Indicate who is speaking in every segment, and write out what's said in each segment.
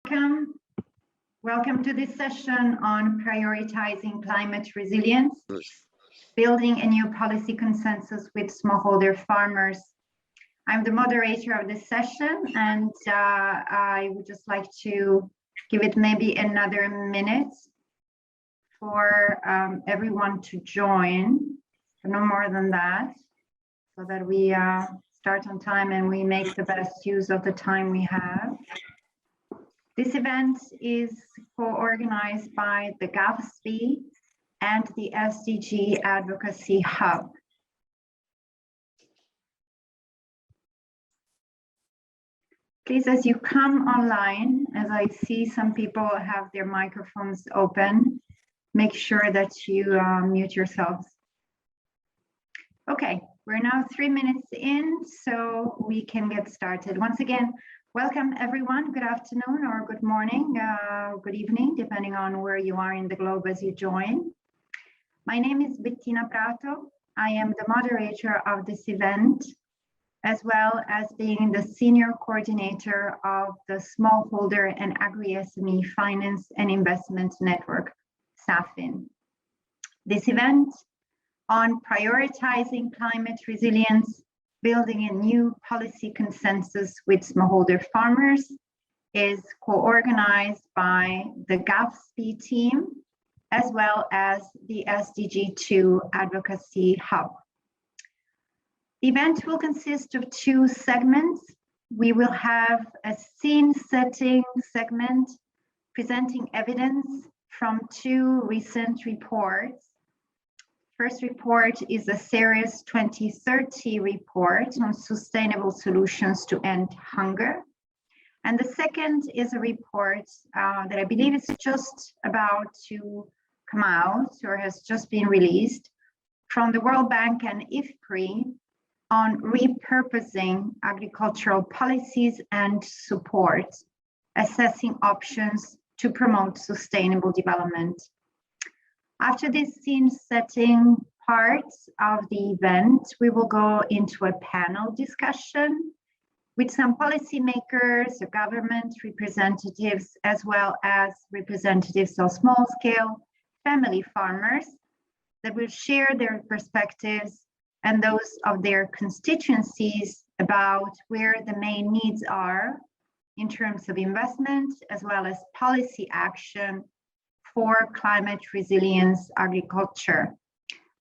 Speaker 1: welcome. Welcome to this session on prioritizing climate resilience, building a new policy consensus with smallholder farmers. I'm the moderator of this session, and I would just like to give it maybe another minute for everyone to join, but no more than that, so that we start on time and we make the best use of the time we have. This event is co-organized by the GAFSP and the SDG Advocacy Hub. Please, as you come online, as I see some people have their microphones open, make sure that you mute yourselves. Okay, we're now 3 minutes in, so we can get started. Once again, welcome everyone. Good afternoon or good morning, good evening, depending on where you are in the globe as you join. My name is Bettina Prato. I am the moderator of this event, as well as being the senior coordinator of the Smallholder and Agri-SME Finance and Investment Network, SAFIN. This event on prioritizing climate resilience, building a new policy consensus with smallholder farmers is co-organized by the GAFSP team, as well as the SDG2 Advocacy Hub. The event will consist of 2 segments. We will have a scene setting segment presenting evidence from 2 recent reports. First report is a Ceres 2030 report on sustainable solutions to end hunger. And the second is a report that I believe is just about to come out or has just been released from the World Bank and IFPRI on repurposing agricultural policies and support, assessing options to promote sustainable development. After this scene setting part of the event, we will go into a panel discussion with some policymakers, government representatives, as well as representatives of small-scale family farmers that will share their perspectives and those of their constituencies about where the main needs are in terms of investment, as well as policy action for climate resilience agriculture,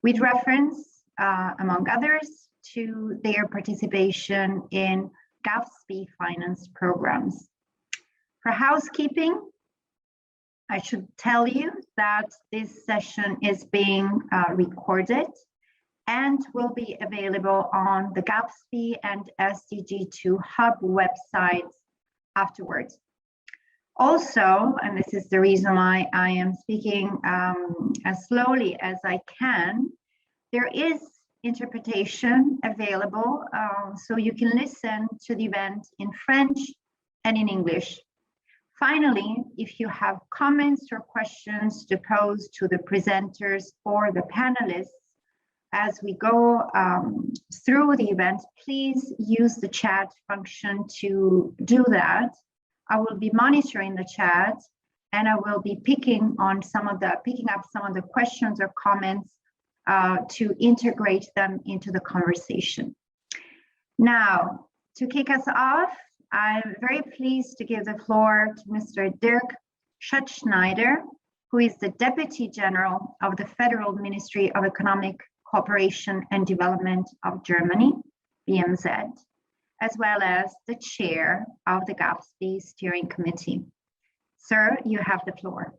Speaker 1: with reference, among others, to their participation in GAFSP finance programs. For housekeeping, I should tell you that this session is being recorded and will be available on the GAFSP and SDG2 Hub websites afterwards. Also, and this is the reason why I am speaking as slowly as I can, there is interpretation available, so you can listen to the event in French and in English. Finally, if you have comments or questions to pose to the presenters or the panelists as we go through the event, please use the chat function to do that. I will be monitoring the chat, and I will be picking up some of the questions or comments to integrate them into the conversation. Now, to kick us off, I'm very pleased to give the floor to Mr. Dirk Schutzschneider, who is the Deputy General of the Federal Ministry of Economic Cooperation and Development of Germany, BMZ, as well as the chair of the GAFSP steering committee. Sir, you have the floor.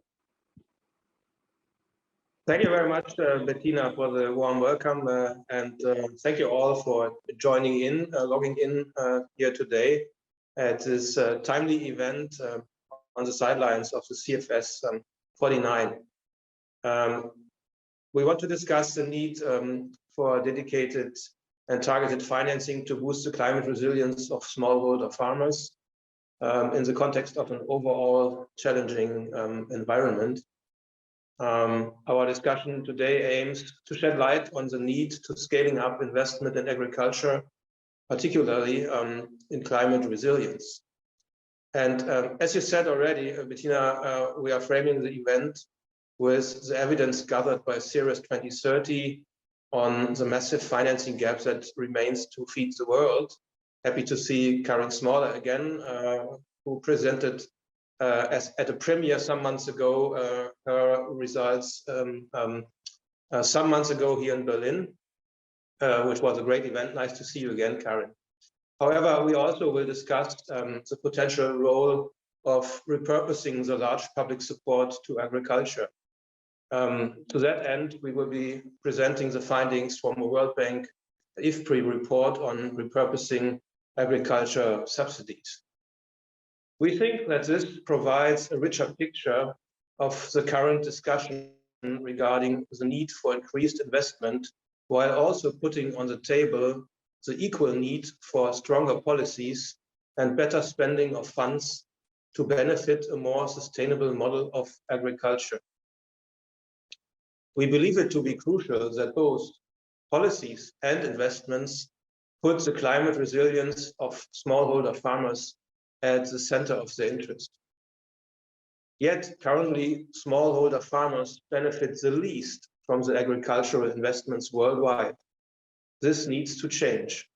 Speaker 2: Thank you very much, Bettina, for the warm welcome, and thank you all for joining in, logging in here today at this timely event on the sidelines of the CFS49. We want to discuss the need for dedicated and targeted financing to boost the climate resilience of smallholder farmers in the context of an overall challenging environment. Our discussion today aims to shed light on the need to scaling up investment in agriculture, particularly in climate resilience. And as you said already, Bettina, we are framing the event with the evidence gathered by Ceres 2030 on the massive financing gap that remains to feed the world. Happy to see Karin Smaller again, who presented at a premiere some months ago her results some months ago here in Berlin, which was a great event. Nice to see you again, Karin. However, we also will discuss the potential role of repurposing the large public support to agriculture. To that end, we will be presenting the findings from a World Bank IFPRI report on repurposing agriculture subsidies. We think that this provides a richer picture of the current discussion regarding the need for increased investment, while also putting on the table the equal need for stronger policies and better spending of funds to benefit a more sustainable model of agriculture. We believe it to be crucial that both policies and investments put the climate resilience of smallholder farmers at the center of their interest. Yet currently, smallholder farmers benefit the least from the agricultural investments worldwide. This needs to change.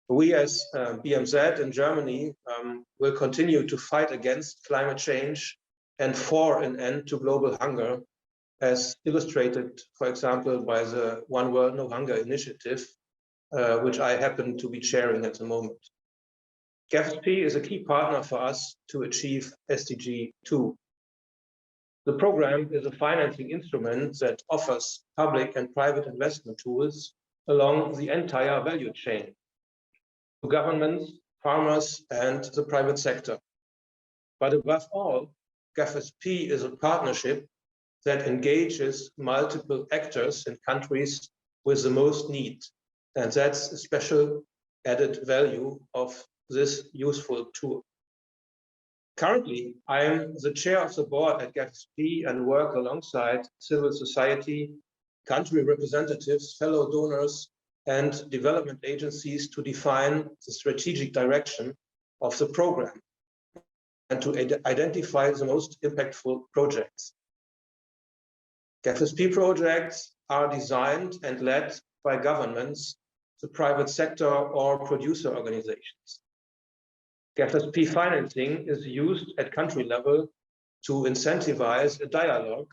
Speaker 2: We as BMZ in Germany will continue to fight against climate change and for an end to global hunger, as illustrated, for example, by the One World No Hunger initiative, which I happen to be chairing at the moment. GAFSP is a key partner for us to achieve SDG 2. The program is a financing instrument that offers public and private investment tools along the entire value chain to governments, farmers, and the private sector. But above all, GAFSP is a partnership that engages multiple actors in countries with the most need. And that's a special added value of this useful tool. Currently, I am the chair of the board at GAFSP and work alongside civil society, country representatives, fellow donors, and development agencies to define the strategic direction of the program and to identify the most impactful projects. GAFSP projects are designed and led by governments, the private sector, or producer organizations. GAFSP financing is used at country level to incentivize a dialogue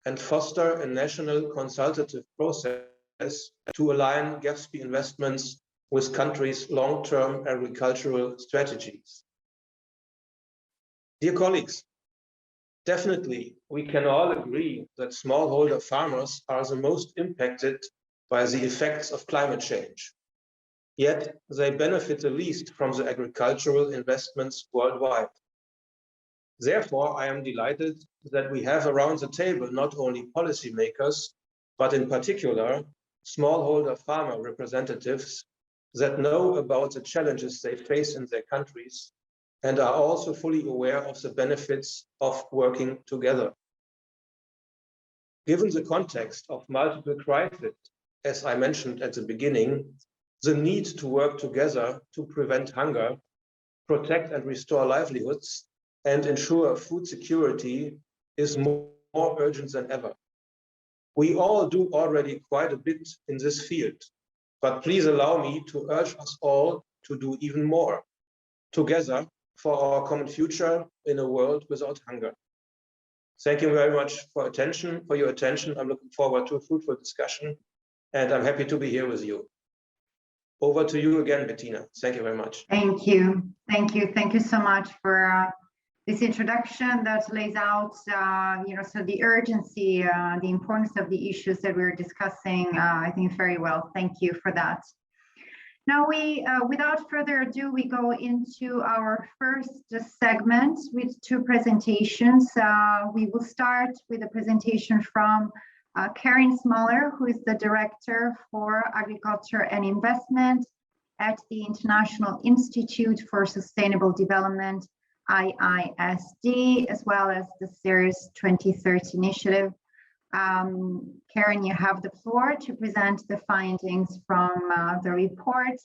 Speaker 2: and foster a national consultative process to align GAFSP investments with countries' long-term agricultural strategies. Dear colleagues, definitely we can all agree that smallholder farmers are the most impacted by the effects of climate change. Yet they benefit the least from the agricultural investments worldwide. Therefore, I am delighted that we have around the table not only policymakers, but in particular, smallholder farmer representatives that know about the challenges they face in their countries and are also fully aware of the benefits of working together. Given the context of multiple crises, as I mentioned at the beginning, the need to work together to prevent hunger, protect and restore livelihoods, and ensure food security is more urgent than ever. We all do already quite a bit in this field, but please allow me to urge us all to do even more together for our common future in a world without hunger. Thank you very much for your attention. I'm looking forward to a fruitful discussion, and I'm happy to be here with you. Over to you again, Bettina. Thank you very much.
Speaker 1: Thank you. Thank you. Thank you so much for this introduction that lays out, so the urgency, the importance of the issues that we're discussing, I think very well. Thank you for that. Now without further ado, we go into our first segment with two presentations. We will start with a presentation from Karin Smaller, who is the Director for Agriculture and Investment at the International Institute for Sustainable Development, IISD, as well as the Ceres 2030 initiative. Karin, you have the floor to present the findings from the report,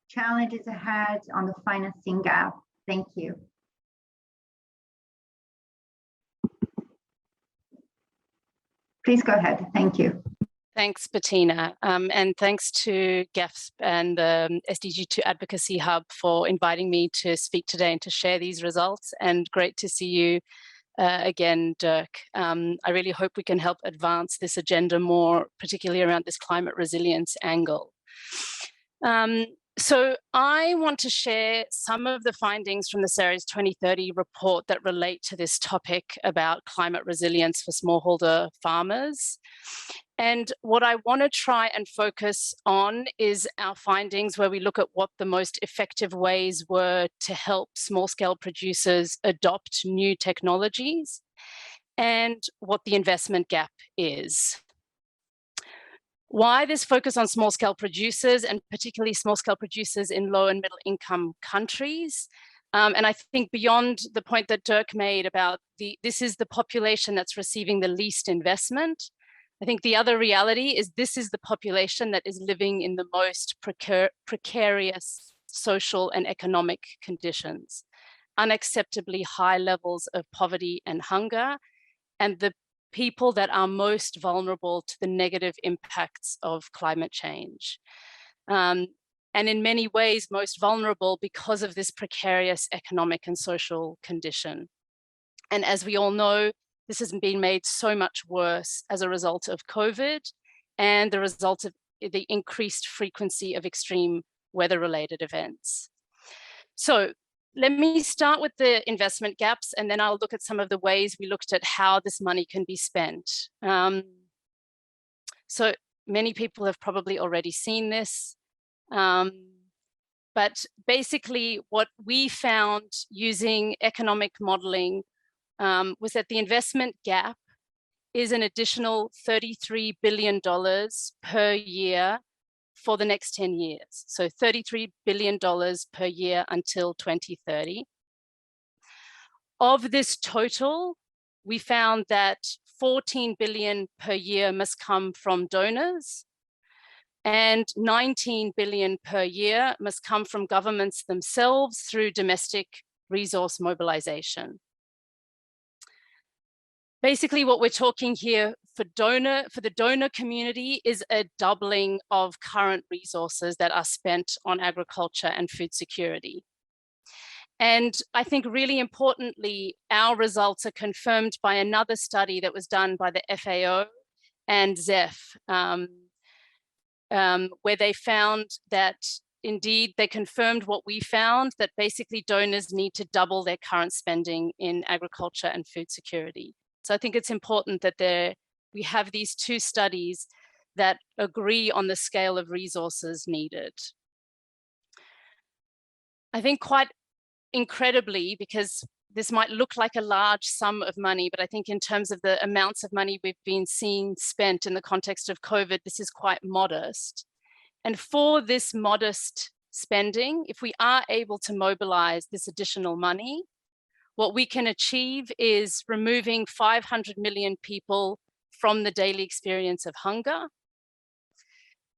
Speaker 1: Challenges Ahead on the Financing Gap. Thank you. Please go ahead. Thank you.
Speaker 3: Thanks, Bettina, and thanks to GEFSP and the SDG2 Advocacy Hub for inviting me to speak today and to share these results, and great to see you again, Dirk. I really hope we can help advance this agenda more, particularly around this climate resilience angle. So I want to share some of the findings from the Ceres 2030 report that relate to this topic about climate resilience for smallholder farmers. And what I want to try and focus on is our findings where we look at what the most effective ways were to help small-scale producers adopt new technologies and what the investment gap is. Why this focus on small-scale producers, and particularly small-scale producers in low and middle-income countries? And I think beyond the point that Dirk made about this is the population that's receiving the least investment, I think the other reality is this is the population that is living in the most precarious social and economic conditions, unacceptably high levels of poverty and hunger, and the people that are most vulnerable to the negative impacts of climate change. And in many ways, most vulnerable because of this precarious economic and social condition. And as we all know, this has been made so much worse as a result of COVID and the result of the increased frequency of extreme weather-related events. So let me start with the investment gaps, and then I'll look at some of the ways we looked at how this money can be spent. So many people have probably already seen this. But basically what we found using economic modeling was that the investment gap is an additional $33 billion per year for the next 10 years. So $33 billion per year until 2030. Of this total, we found that 14 billion per year must come from donors, and 19 billion per year must come from governments themselves through domestic resource mobilization. Basically, what we're talking here for the donor community is a doubling of current resources that are spent on agriculture and food security. And I think really importantly, our results are confirmed by another study that was done by the FAO and ZEF, where they found that indeed they confirmed what we found, that basically donors need to double their current spending in agriculture and food security. So I think it's important that we have these two studies that agree on the scale of resources needed. I think quite incredibly, because this might look like a large sum of money, but I think in terms of the amounts of money we've been seeing spent in the context of COVID, this is quite modest. And for this modest spending, if we are able to mobilize this additional money, what we can achieve is removing 500 million people from the daily experience of hunger,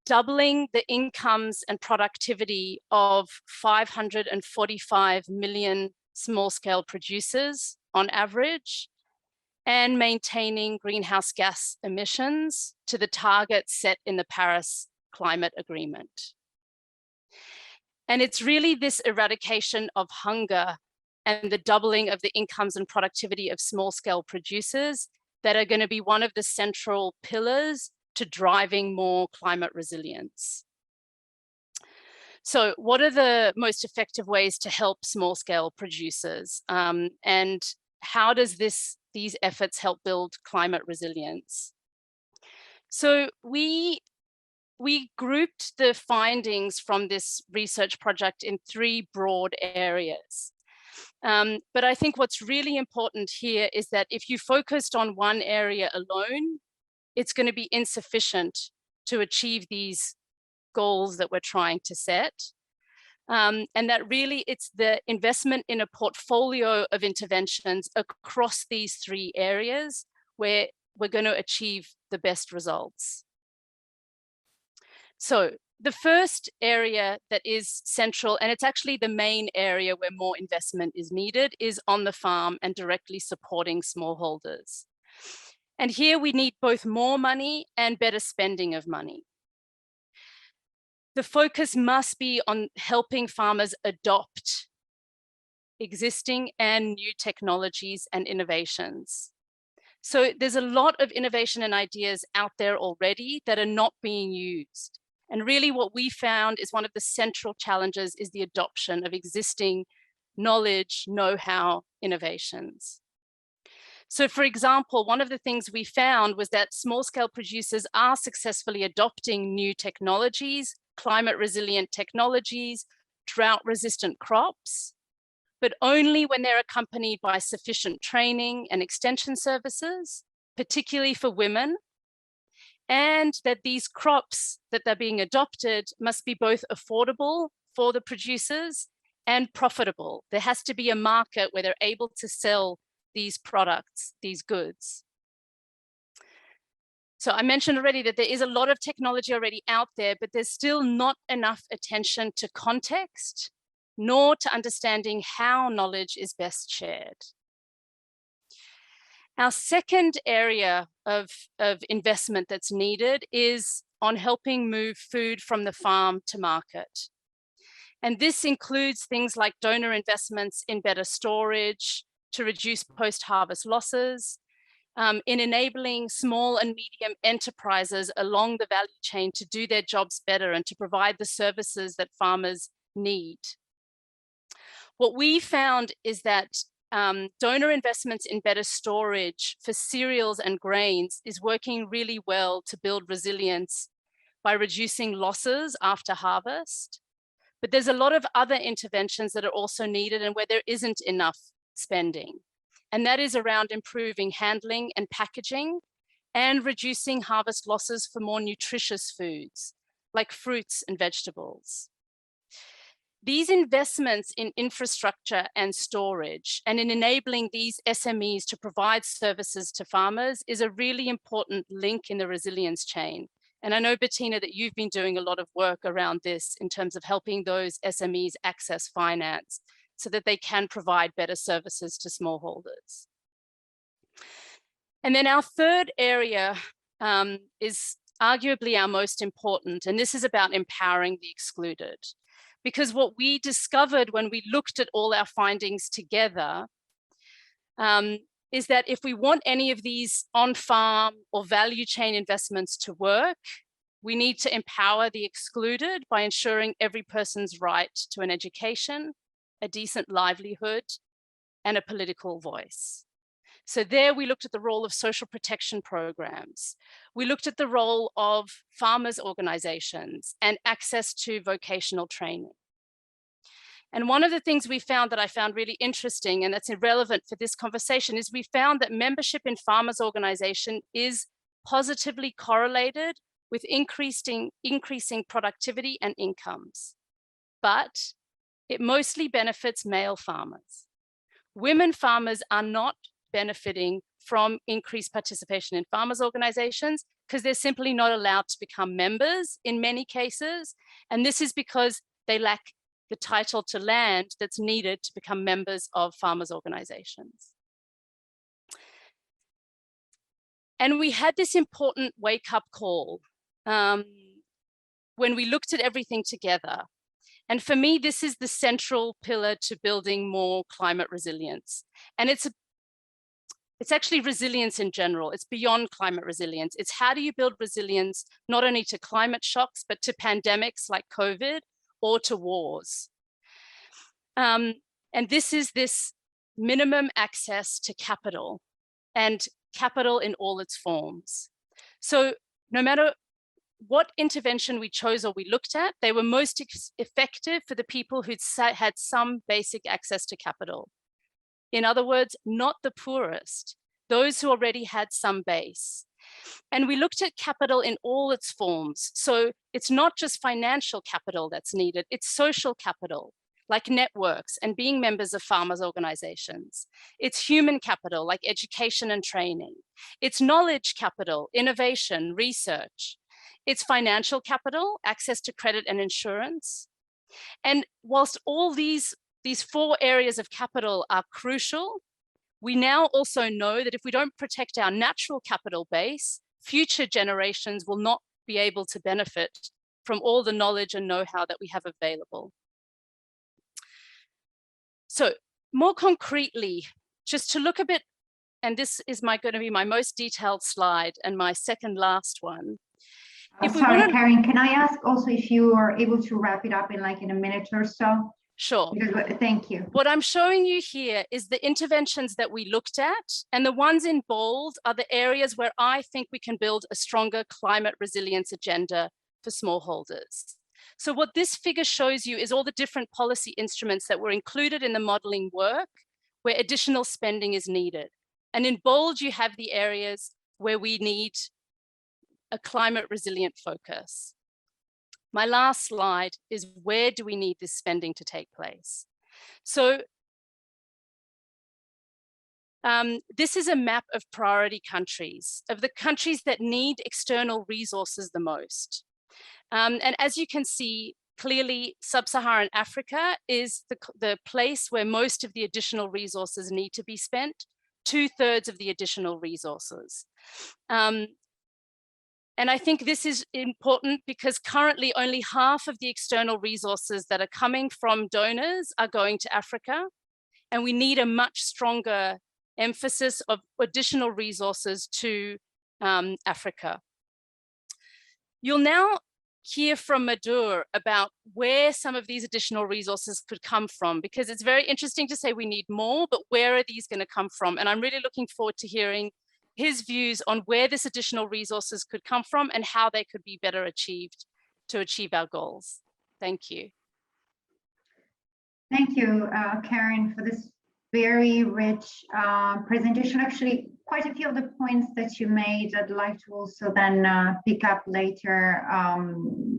Speaker 3: doubling the incomes and productivity of 545 million small-scale producers on average, and maintaining greenhouse gas emissions to the targets set in the Paris Climate Agreement. And it's really this eradication of hunger and the doubling of the incomes and productivity of small-scale producers that are going to be one of the central pillars to driving more climate resilience. So what are the most effective ways to help small-scale producers? And how does these efforts help build climate resilience? So we grouped the findings from this research project in three broad areas. But I think what's really important here is that if you focused on one area alone, it's going to be insufficient to achieve these goals that we're trying to set. And that really it's the investment in a portfolio of interventions across these three areas where we're going to achieve the best results. So the first area that is central, and it's actually the main area where more investment is needed, is on the farm and directly supporting smallholders. And here we need both more money and better spending of money. The focus must be on helping farmers adopt existing and new technologies and innovations. So there's a lot of innovation and ideas out there already that are not being used. And really what we found is one of the central challenges is the adoption of existing knowledge, know-how innovations. So for example, one of the things we found was that small-scale producers are successfully adopting new technologies, climate resilient technologies, drought-resistant crops, but only when they're accompanied by sufficient training and extension services, particularly for women, and that these crops that they're being adopted must be both affordable for the producers and profitable. There has to be a market where they're able to sell these products, these goods. So I mentioned already that there is a lot of technology already out there, but there's still not enough attention to context, nor to understanding how knowledge is best shared. Our second area of investment that's needed is on helping move food from the farm to market. And this includes things like donor investments in better storage to reduce post-harvest losses, in enabling small and medium enterprises along the value chain to do their jobs better and to provide the services that farmers need. What we found is that donor investments in better storage for cereals and grains is working really well to build resilience by reducing losses after harvest. But there's a lot of other interventions that are also needed and where there isn't enough spending. And that is around improving handling and packaging and reducing harvest losses for more nutritious foods like fruits and vegetables. These investments in infrastructure and storage and in enabling these SMEs to provide services to farmers is a really important link in the resilience chain. And I know, Bettina, that you've been doing a lot of work around this in terms of helping those SMEs access finance so that they can provide better services to smallholders. And then our third area is arguably our most important, and this is about empowering the excluded. Because what we discovered when we looked at all our findings together is that if we want any of these on-farm or value chain investments to work, we need to empower the excluded by ensuring every person's right to an education, a decent livelihood, and a political voice. So there we looked at the role of social protection programs. We looked at the role of farmers' organizations and access to vocational training. And one of the things we found that I found really interesting, and that's irrelevant for this conversation, is we found that membership in farmers' organization is positively correlated with increasing productivity and incomes. But it mostly benefits male farmers. Women farmers are not benefiting from increased participation in farmers' organizations because they're simply not allowed to become members in many cases. And this is because they lack the title to land that's needed to become members of farmers' organizations. And we had this important wake-up call when we looked at everything together. And for me, this is the central pillar to building more climate resilience. And it's actually resilience in general. It's beyond climate resilience. It's how do you build resilience, not only to climate shocks, but to pandemics like COVID or to wars. And this is this minimum access to capital and capital in all its forms. So no matter what intervention we chose or we looked at, they were most effective for the people who'd had some basic access to capital. In other words, not the poorest, those who already had some base. And we looked at capital in all its forms. So it's not just financial capital that's needed, it's social capital, like networks and being members of farmers' organizations. It's human capital, like education and training. It's knowledge capital, innovation, research. It's financial capital, access to credit and insurance. And whilst all these 4 areas of capital are crucial, we now also know that if we don't protect our natural capital base, future generations will not be able to benefit from all the knowledge and know-how that we have available. So more concretely, just to look a bit, and this is going to be my most detailed slide and my second last one.
Speaker 1: Sorry, Karen, can I ask also if you are able to wrap it up in a minute or so?
Speaker 3: Sure.
Speaker 1: Thank you.
Speaker 3: What I'm showing you here is the interventions that we looked at, and the ones in bold are the areas where I think we can build a stronger climate resilience agenda for smallholders. So what this figure shows you is all the different policy instruments that were included in the modeling work where additional spending is needed. And in bold, you have the areas where we need a climate resilient focus. My last slide is where do we need this spending to take place? So this is a map of priority countries, of the countries that need external resources the most. And as you can see, clearly sub-Saharan Africa is the place where most of the additional resources need to be spent, 2/3 of the additional resources. And I think this is important because currently only half of the external resources that are coming from donors are going to Africa. And we need a much stronger emphasis of additional resources to Africa. You'll now hear from Madhur about where some of these additional resources could come from, because it's very interesting to say we need more, but where are these going to come from? And I'm really looking forward to hearing his views on where this additional resources could come from and how they could be better achieved to achieve our goals. Thank you.
Speaker 1: Thank you, Karen, for this very rich presentation. Actually, quite a few of the points that you made, I'd like to also then pick up later,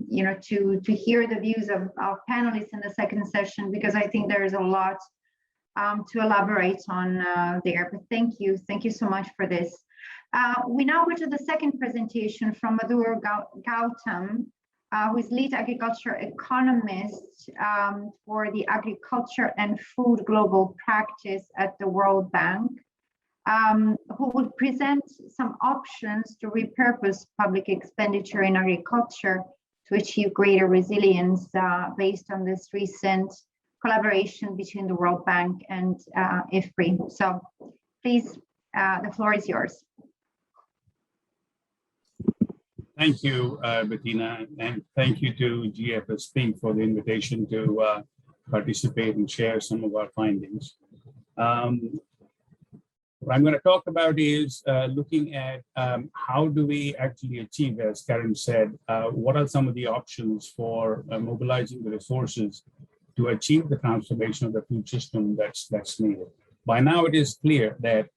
Speaker 1: to hear the views of our panelists in the second session, because I think there is a lot to elaborate on there. But thank you so much for this. We now go to the second presentation from Madhur Gautam, who is lead agriculture economist for the Agriculture and Food Global Practice at the World Bank, who will present some options to repurpose public expenditure in agriculture to achieve greater resilience based on this recent collaboration between the World Bank and IFPRI. So please, the floor is yours.
Speaker 4: Thank you, Bettina, and thank you to GFSP for the invitation to participate and share some of our findings. What I'm going to talk about is looking at how do we actually achieve, as Karen said, what are some of the options for mobilizing the resources to achieve the transformation of the food system that's needed. By now, it is clear that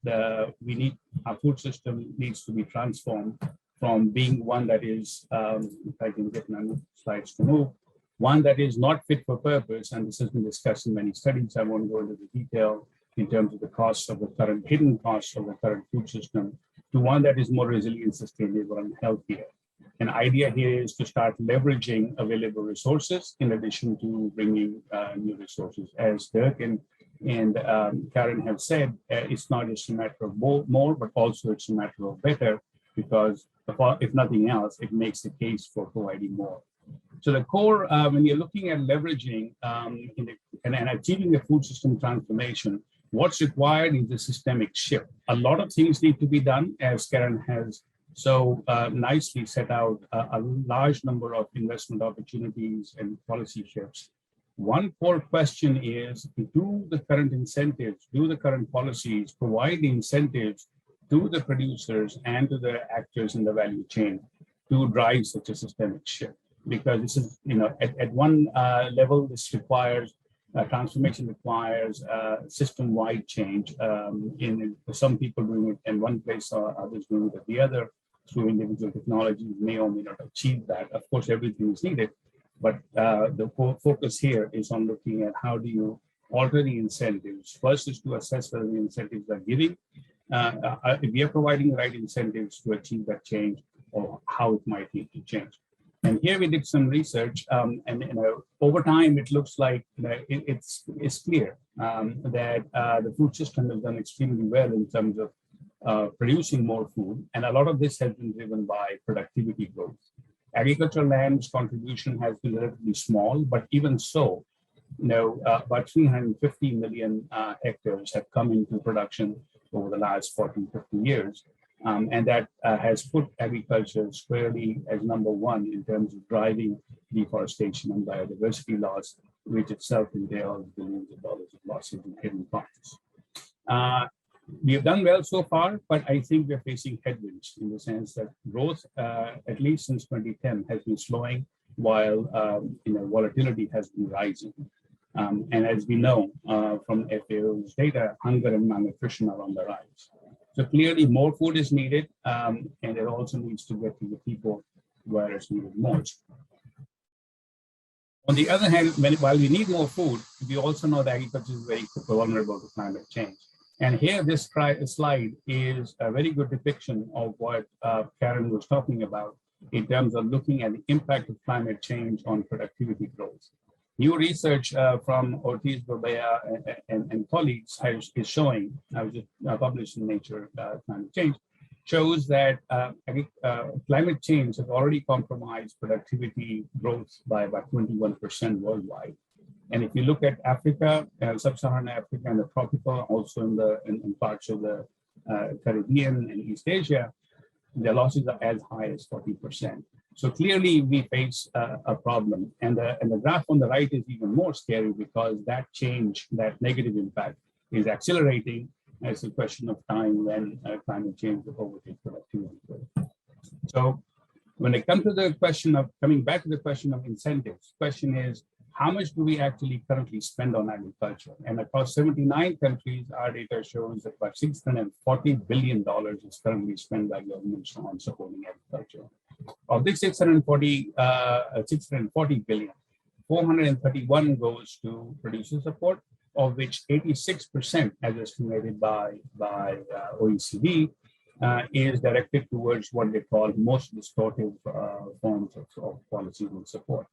Speaker 4: our food system needs to be transformed from being one that is, if I can get my slides to move, one that is not fit for purpose, and this has been discussed in many studies. I won't go into the detail in terms of the costs of the current, hidden costs of the current food system, to one that is more resilient, sustainable, and healthier. An idea here is to start leveraging available resources in addition to bringing new resources. As Dirk and Karen have said, it's not just a matter of more, but also it's a matter of better, because if nothing else, it makes the case for providing more. So the core, when you're looking at leveraging and achieving the food system transformation, what's required is a systemic shift. A lot of things need to be done, as Karen has so nicely set out a large number of investment opportunities and policy shifts. One core question is, do the current incentives, do the current policies provide the incentives to the producers and to the actors in the value chain to drive such a systemic shift? Because this is, at one level, this requires transformation, requires system-wide change. In some people doing it in one place or others doing it at the other through individual technologies may or may not achieve that. Of course, everything is needed, but the focus here is on looking at how do you alter the incentives. First is to assess whether the incentives are giving. If we are providing the right incentives to achieve that change, or how it might need to change. And here we did some research, and over time it looks like it's clear that the food system has done extremely well in terms of producing more food, and a lot of this has been driven by productivity growth. Agricultural land's contribution has been relatively small, but even so, about 350 million hectares have come into production over the last 40, 50 years. And that has put agriculture squarely as number one in terms of driving deforestation and biodiversity loss, which itself entails billions of dollars of losses in hidden profits. We have done well so far, but I think we're facing headwinds in the sense that growth, at least since 2010, has been slowing, while volatility has been rising. And as we know from FAO's data, hunger and malnutrition are on the rise. So clearly more food is needed, and it also needs to get to the people where it's needed most. On the other hand, while we need more food, we also know that agriculture is very vulnerable to climate change. And here, this slide is a very good depiction of what Karen was talking about in terms of looking at the impact of climate change on productivity growth. New research from Ortiz Gorbea and colleagues is showing, was just published in Nature Climate Change, shows that climate change has already compromised productivity growth by about 21% worldwide. And if you look at Africa, sub-Saharan Africa, and the tropical, also in parts of the Caribbean and East Asia, the losses are as high as 40%. So clearly we face a problem, and the graph on the right is even more scary because that change, that negative impact, is accelerating. It's a question of time when climate change will overtake productivity growth. So when it comes to the question of coming back to the question of incentives, the question is, how much do we actually currently spend on agriculture? And across 79 countries, our data shows that about $640 billion is currently spent by governments on supporting agriculture. Of this 640 billion, 431 goes to producer support, of which 86%, as estimated by OECD, is directed towards what they call most distortive forms of policies and support.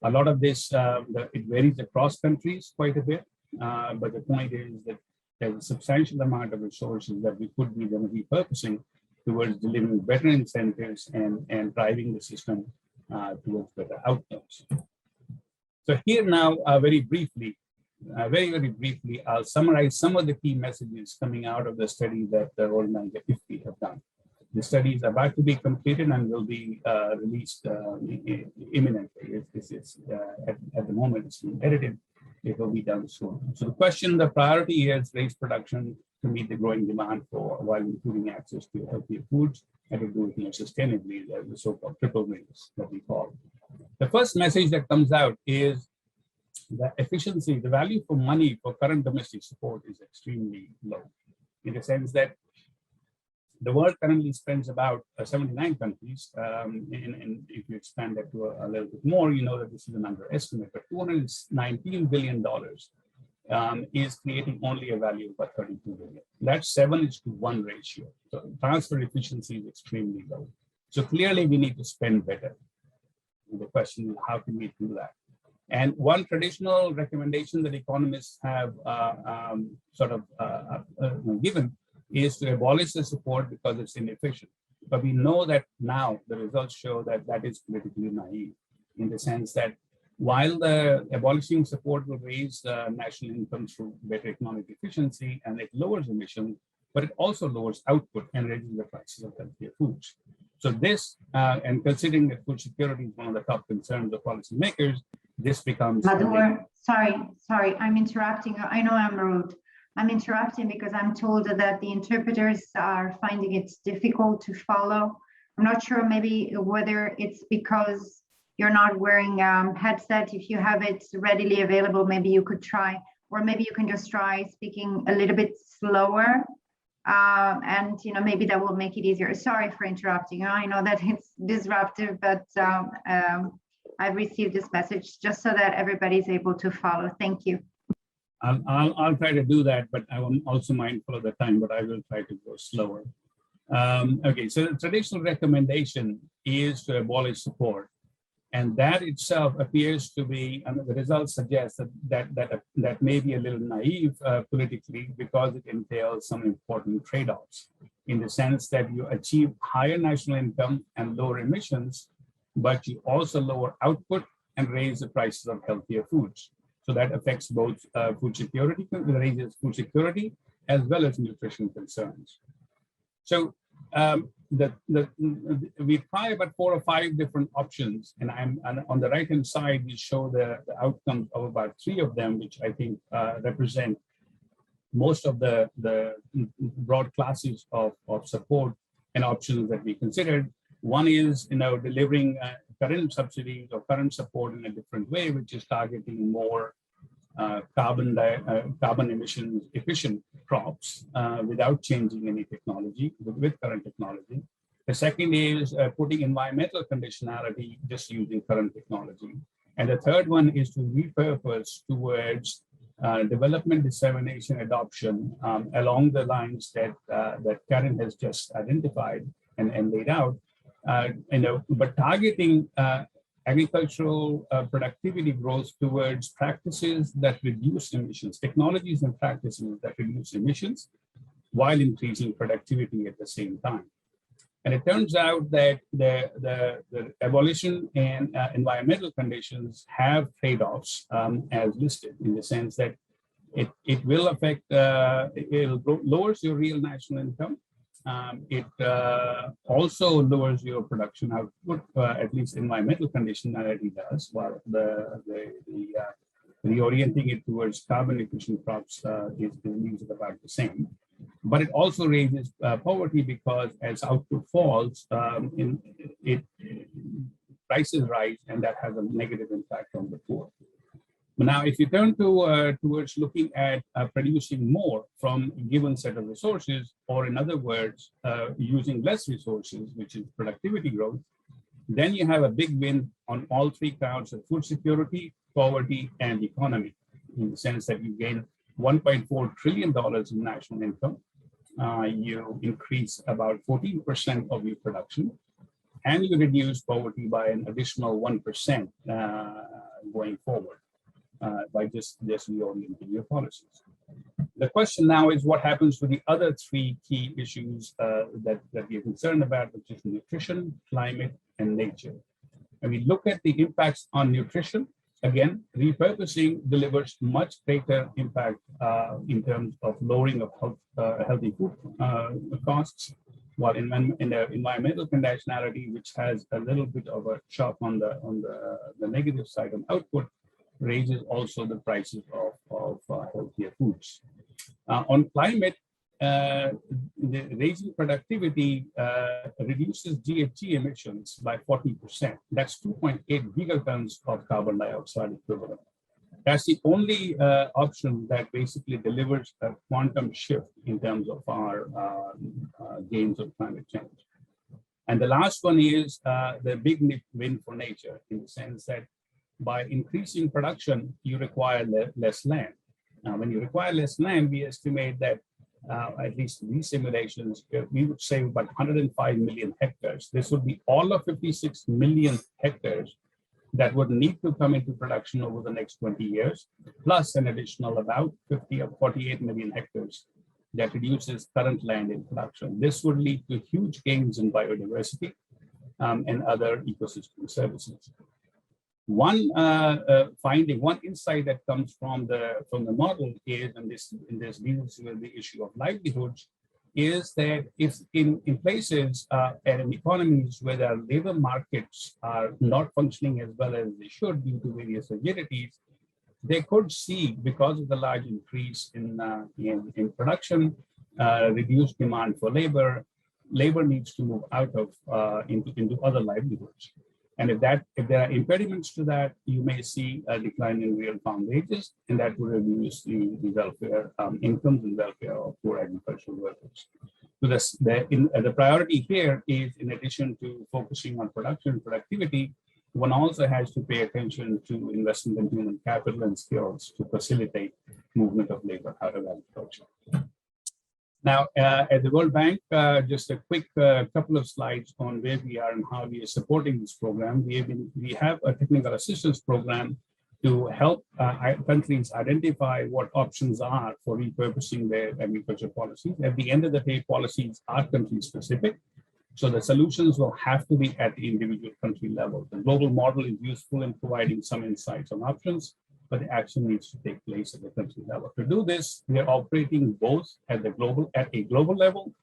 Speaker 4: A lot of this, it varies across countries quite a bit, but the point is that there's a substantial amount of resources that we could be repurposing towards delivering better incentives and driving the system towards better outcomes. So here now, very briefly, I'll summarize some of the key messages coming out of the study that the organizer IFPI have done. The study is about to be completed and will be released imminently. At the moment, it's being edited. It will be done soon. So the priority here is raise production to meet the growing demand for, while improving access to healthier foods, and to do it more sustainably, the so-called triple wins that we call. The first message that comes out is that efficiency, the value for money for current domestic support is extremely low, in the sense that the world currently spends about 79 countries, and if you expand that to a little bit more, you know that this is an underestimate, but $219 billion is creating only a value of about 32 billion. That's 7:1 ratio. So transfer efficiency is extremely low. So clearly we need to spend better. And the question is, how can we do that? And one traditional recommendation that economists have given is to abolish the support because it's inefficient. But we know that now the results show that that is politically naive, in the sense that while the abolishing support will raise national income through better economic efficiency and it lowers emissions, but it also lowers output and raises the prices of healthier foods. So this, and considering that food security is one of the top concerns of policymakers, this becomes—
Speaker 1: Madhur, sorry, I'm interrupting. I know I'm rude. I'm interrupting because I'm told that the interpreters are finding it difficult to follow. I'm not sure maybe whether it's because you're not wearing headset. If you have it readily available, maybe you could try, or maybe you can just try speaking a little bit slower, and maybe that will make it easier. Sorry for interrupting. I know that it's disruptive, but I've received this message just so that everybody's able to follow. Thank you.
Speaker 4: I'll try to do that, but I'm also mindful of the time, but I will try to go slower. Okay, so the traditional recommendation is to abolish support. And that itself appears to be, and the results suggest that may be a little naive politically, because it entails some important trade-offs in the sense that you achieve higher national income and lower emissions, but you also lower output and raise the prices of healthier foods. So that affects both food security, raises food security, as well as nutrition concerns. So we try about 4 or 5 different options, and on the right hand side we show the outcomes of about 3 of them, which I think represent most of the broad classes of support and options that we considered. One is delivering current subsidies or current support in a different way, which is targeting more carbon emissions efficient crops without changing any technology with current technology. The second is putting environmental conditionality just using current technology. And the third one is to repurpose towards development, dissemination, adoption along the lines that Karen has just identified and laid out. But targeting agricultural productivity growth towards practices that reduce emissions, technologies and practices that reduce emissions while increasing productivity at the same time. And it turns out that the abolition and environmental conditions have trade-offs as listed, in the sense that it will affect, it lowers your real national income. It also lowers your production output, at least environmental conditionality does, while the reorienting it towards carbon efficient crops leaves it about the same. But it also raises poverty, because as output falls, prices rise, and that has a negative impact on the poor. Now, if you turn towards looking at producing more from a given set of resources, or in other words, using less resources, which is productivity growth, then you have a big win on all 3 counts of food security, poverty, and economy, in the sense that you gain $1.4 trillion in national income. You increase about 14% of your production, and you reduce poverty by an additional 1% going forward. By just reorienting your policies. The question now is, what happens to the other 3 key issues that we're concerned about, which is nutrition, climate, and nature. And we look at the impacts on nutrition. Again, repurposing delivers much greater impact in terms of lowering of healthy food costs, while in the environmental conditionality, which has a little bit of a shock on the negative side of output, raises also the prices of healthier foods. On climate, the raising productivity reduces GHG emissions by 40%. That's 2.8 gigatons of carbon dioxide equivalent. That's the only option that basically delivers a quantum shift in terms of our gains of climate change. And the last one is the big win for nature, in the sense that by increasing production, you require less land. Now, when you require less land, we estimate that at least in these simulations, we would save about 105 million hectares. This would be all of 56 million hectares that would need to come into production over the next 20 years, plus an additional about 50 or 48 million hectares that reduces current land in production. This would lead to huge gains in biodiversity and other ecosystem services. One finding, one insight that comes from the model is, and this deals with the issue of livelihoods, is that if in places and in economies where the labor markets are not functioning as well as they should due to various rigidities, they could see, because of the large increase in production, reduced demand for labor needs to move out of into other livelihoods. And if there are impediments to that, you may see a decline in real farm wages, and that will reduce the welfare incomes and welfare of poor agricultural workers. So the priority here is, in addition to focusing on production and productivity, one also has to pay attention to investment in human capital and skills to facilitate movement of labor out of agriculture. Now, at the World Bank, just a quick couple of slides on where we are and how we are supporting this program. We have a technical assistance program to help countries identify what options are for repurposing their agriculture policies. At the end of the day, policies are country specific. So the solutions will have to be at the individual country level. The global model is useful in providing some insights on options, but the action needs to take place at the country level. To do this, we are operating both at a global level,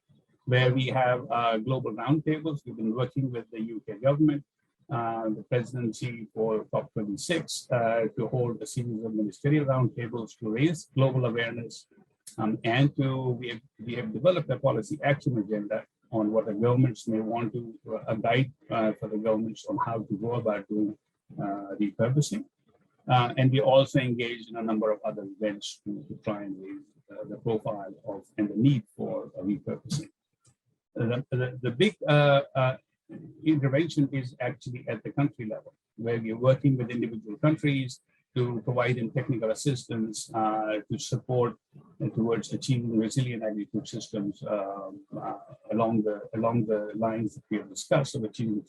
Speaker 4: where we have global roundtables. We've been working with the UK government, the presidency for COP26, to hold a series of ministerial roundtables to raise global awareness, and we have developed a policy action agenda on what the governments may want to, a guide for the governments on how to go about doing repurposing. And we also engaged in a number of other events to try and raise the profile of and the need for repurposing. The big intervention is actually at the country level, where we are working with individual countries to provide them technical assistance to support towards achieving resilient agriculture systems along the lines that we have discussed of achieving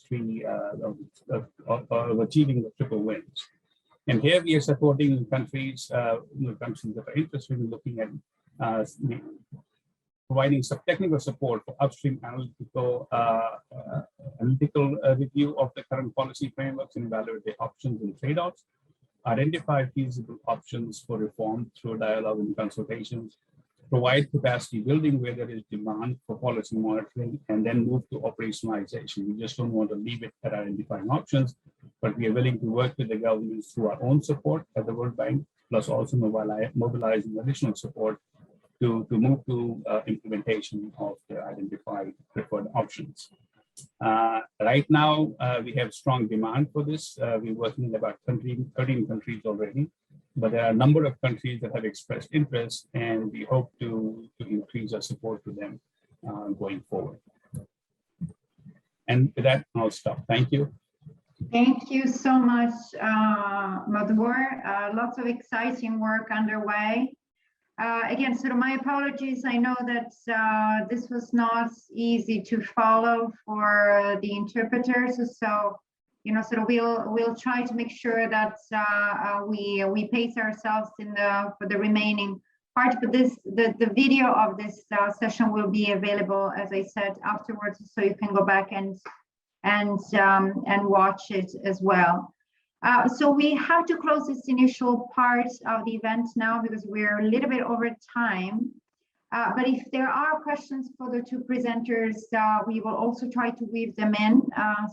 Speaker 4: achieving the triple wins. And here we are supporting countries, countries that are interested in looking at providing some technical support for upstream analytical review of the current policy frameworks and evaluate the options and trade-offs, identify feasible options for reform through dialogue and consultations, provide capacity building where there is demand for policy monitoring, and then move to operationalization. We just don't want to leave it at identifying options, but we are willing to work with the governments through our own support at the World Bank, plus also mobilizing additional support to move to implementation of the identified preferred options. Right now, we have strong demand for this. We're working in about 13 countries already, but there are a number of countries that have expressed interest, and we hope to increase our support to them going forward. And with that, I'll stop. Thank you.
Speaker 1: Thank you so much, Madhur. Lots of exciting work underway. Again, sort of my apologies. I know that this was not easy to follow for the interpreters. So, sort of we'll try to make sure that we pace ourselves for the remaining part. But the video of this session will be available, as I said, afterwards, so you can go back and watch it as well. So we have to close this initial part of the event now because we're a little bit over time. But if there are questions for the two presenters, we will also try to weave them in,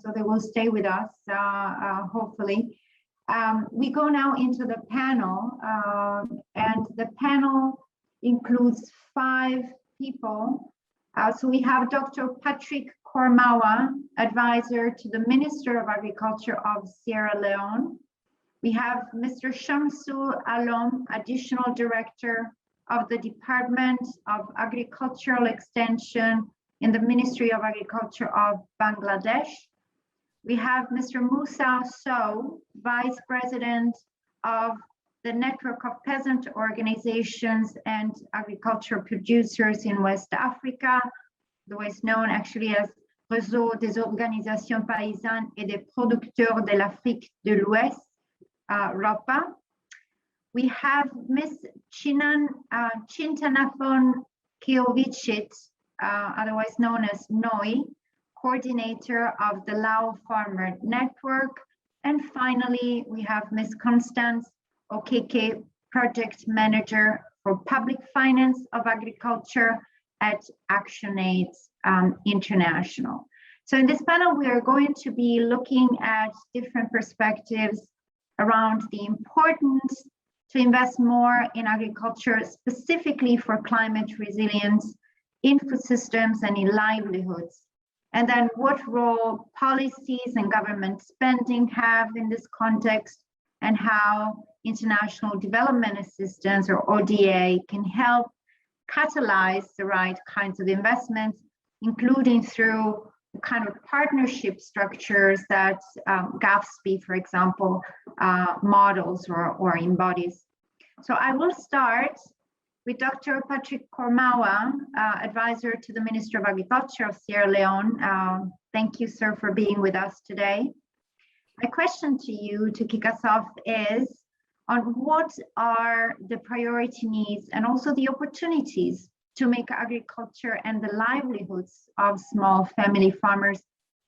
Speaker 1: so they will stay with us, hopefully. We go now into the panel, and the panel includes 5 people. So we have Dr. Patrick Kormawa, advisor to the Minister of Agriculture of Sierra Leone. We have Mr. Shamsul Alom, Additional Director of the Department of Agricultural Extension in the Ministry of Agriculture of Bangladesh. We have Mr. Musa Sow, Vice President of the Network of Peasant Organizations and Agricultural Producers in West Africa, otherwise known actually as Réseau des Organisations Paysannes et des Producteurs de l'Afrique de l'Ouest, ROPA. We have Ms. Chintanapon Kiovicit, otherwise known as NOI, coordinator of the Lao Farmer Network. And finally, we have Ms. Constance Okeke, project manager for public finance of agriculture at ActionAid International. So in this panel, we are going to be looking at different perspectives around the importance to invest more in agriculture, specifically for climate resilience, in food systems and in livelihoods. And then what role policies and government spending have in this context, and how international development assistance, or ODA, can help catalyze the right kinds of investments, including through the kind of partnership structures that GAFSP, for example, models or embodies. So I will start with Dr. Patrick Kormawa, advisor to the Minister of Agriculture of Sierra Leone. Thank you, sir, for being with us today. My question to you to kick us off is on what are the priority needs and also the opportunities to make agriculture and the livelihoods of small family farmers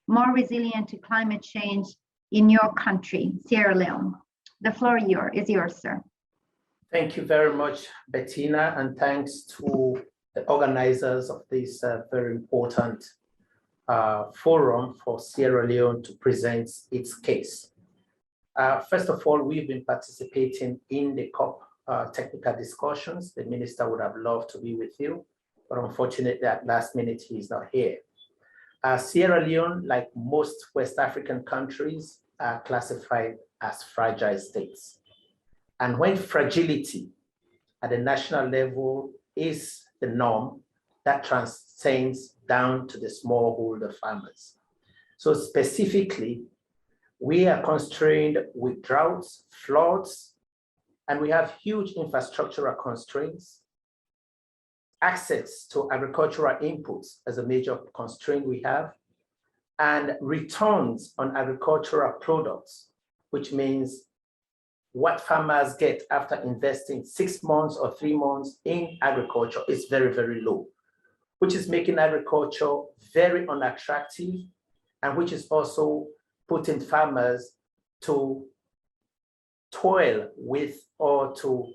Speaker 1: more resilient to climate change in your country, Sierra Leone? The floor is yours, sir.
Speaker 5: Thank you very much, Bettina, and thanks to the organizers of this very important forum for Sierra Leone to present its case. First of all, we've been participating in the COP technical discussions. The minister would have loved to be with you, but unfortunately at last minute, he's not here. Sierra Leone, like most West African countries, are classified as fragile states. And when fragility at the national level is the norm, that transcends down to the smallholder farmers. So specifically, we are constrained with droughts, floods, and we have huge infrastructural constraints. Access to agricultural inputs as a major constraint we have, and returns on agricultural products, which means what farmers get after investing 6 months or 3 months in agriculture is very, very low, which is making agriculture very unattractive, and which is also putting farmers to toil with or to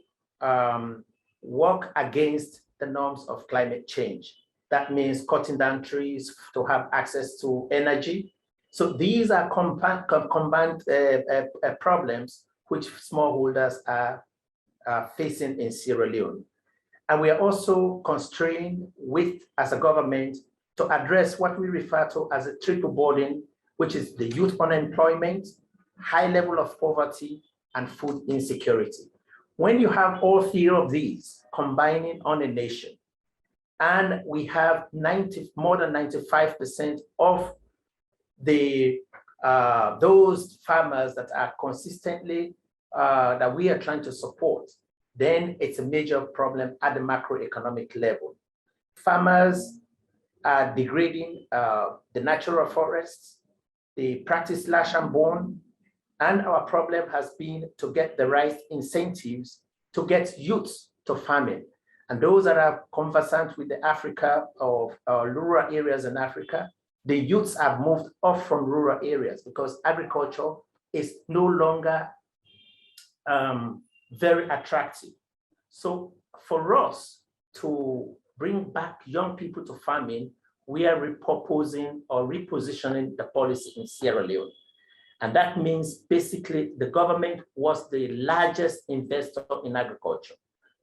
Speaker 5: work against the norms of climate change. That means cutting down trees to have access to energy. So these are combined problems which smallholders are facing in Sierra Leone. And we are also constrained with, as a government, to address what we refer to as a triple burden, which is the youth unemployment, high level of poverty, and food insecurity. When you have all 3 of these combining on a nation, and we have more than 95% of the those farmers that are consistently that we are trying to support, then it's a major problem at the macroeconomic level. Farmers are degrading the natural forests, they practice slash and burn, and our problem has been to get the right incentives to get youths to farming. And those that are conversant with the Africa of rural areas in Africa, the youths have moved off from rural areas because agriculture is no longer very attractive. So for us to bring back young people to farming, we are repurposing or repositioning the policy in Sierra Leone. And that means basically the government was the largest investor in agriculture.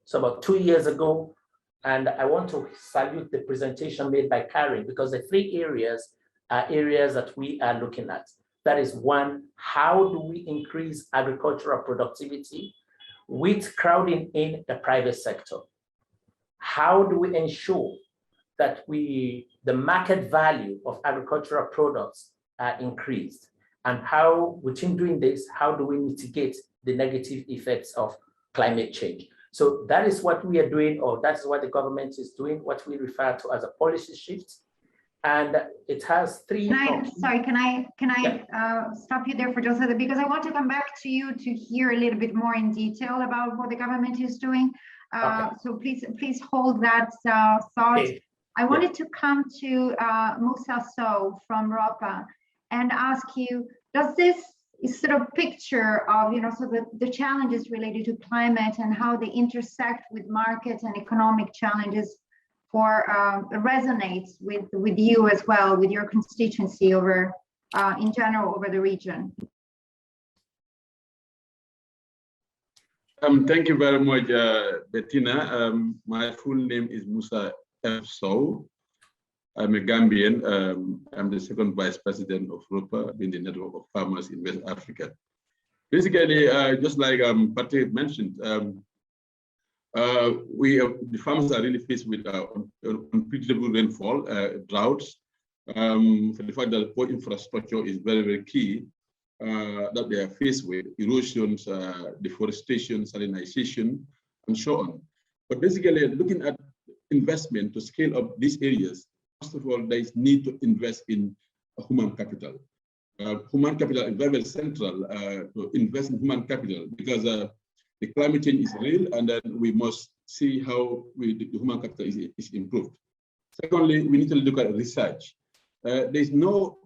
Speaker 5: So about 2 years ago, and I want to salute the presentation made by Karen, because the 3 areas are areas that we are looking at. That is one, how do we increase agricultural productivity with crowding in the private sector? How do we ensure that the market value of agricultural products are increased? And how, within doing this, how do we mitigate the negative effects of climate change? So that is what we are doing, or that is what the government is doing, what we refer to as a policy shift. And it has 3.
Speaker 1: Can I stop you there for just a second, because I want to come back to you to hear a little bit more in detail about what the government is doing. Okay. So please hold that thought. Okay. I wanted to come to Musa Sow from ROPA and ask you, does this sort of picture of, so the challenges related to climate and how they intersect with market and economic challenges resonates with you as well, with your constituency over, in general, over the region?
Speaker 6: Thank you very much, Bettina. My full name is Musa F. Sow. I'm a Gambian. I'm the 2nd Vice President of ROPA, in the Network of Farmers in West Africa. Basically, just like Patrick mentioned, the farmers are really faced with unpredictable rainfall, droughts, for the fact that poor infrastructure is very, very key that they are faced with, erosions, deforestation, salinization, and so on. But basically, looking at investment to scale up these areas, first of all, there is need to invest in human capital. Human capital is very, very central to invest in human capital because the climate change is real, and then we must see how the human capital is improved. Secondly, we need to look at research. There's no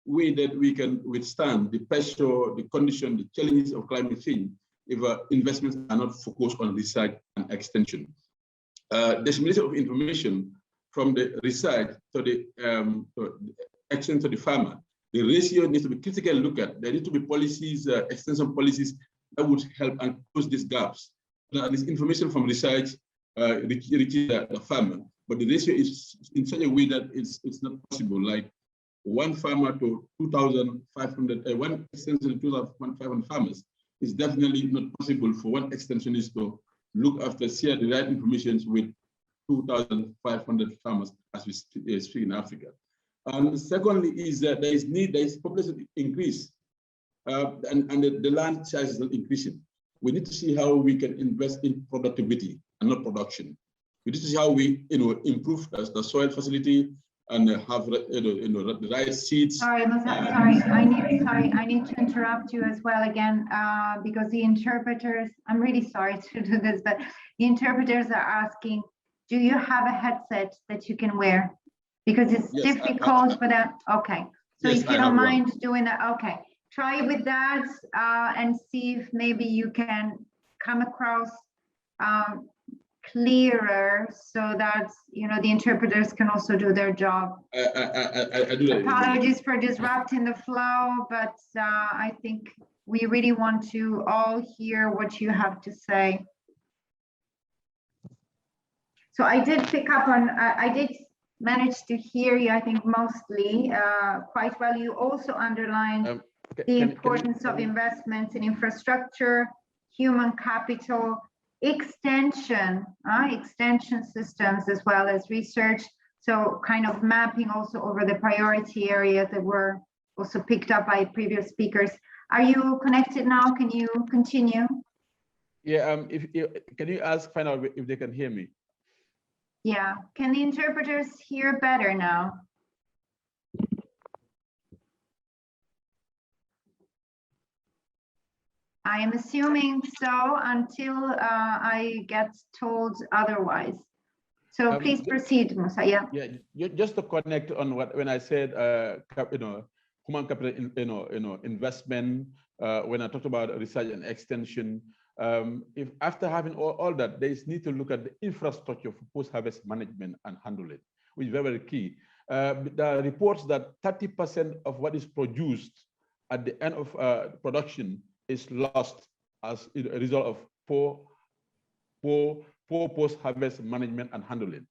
Speaker 6: way that we can withstand the pressure, the condition, the challenges of climate change if investments are not focused on research and extension. Dissemination of information from the research to the action to the farmer. The ratio needs to be critically looked at. There need to be policies, extension policies that would help and close these gaps. Now, this information from research reaches the farmer, but the ratio is in such a way that it's not possible. Like one farmer to 2,500, one extension to 2,500 farmers is definitely not possible for one extensionist to look after, share the right information with 2,500 farmers as we speak in Africa. And secondly is that there is population increase, and the land size is not increasing. We need to see how we can invest in productivity and not production. We need to see how we improve the soil facility and have the right seeds.
Speaker 1: Sorry, I need to interrupt you as well again because the interpreters, I'm really sorry to do this, but the interpreters are asking, do you have a headset that you can wear? Because it's difficult for that. Okay, so yes, if you don't mind doing that, okay. Try with that and see if maybe you can come across clearer so that the interpreters can also do their job.
Speaker 6: I do that.
Speaker 1: Apologies for disrupting the flow, but I think we really want to all hear what you have to say. So I did pick up on, I did manage to hear you, I think mostly quite well. You also underlined the importance of investments in infrastructure, human capital, extension systems, as well as research. So kind of mapping also over the priority areas that were also picked up by previous speakers. Are you connected now? Can you continue?
Speaker 6: Yeah, can you find out if they can hear me?
Speaker 1: Yeah, can the interpreters hear better now? I am assuming so until I get told otherwise. So please proceed, Musa.
Speaker 6: Yeah, just to connect on when I said human capital, investment. When I talked about research and extension, if after having all that, there is need to look at the infrastructure for post-harvest management and handling, which is very, very key. There are reports that 30% of what is produced at the end of production is lost as a result of poor post-harvest management and handling.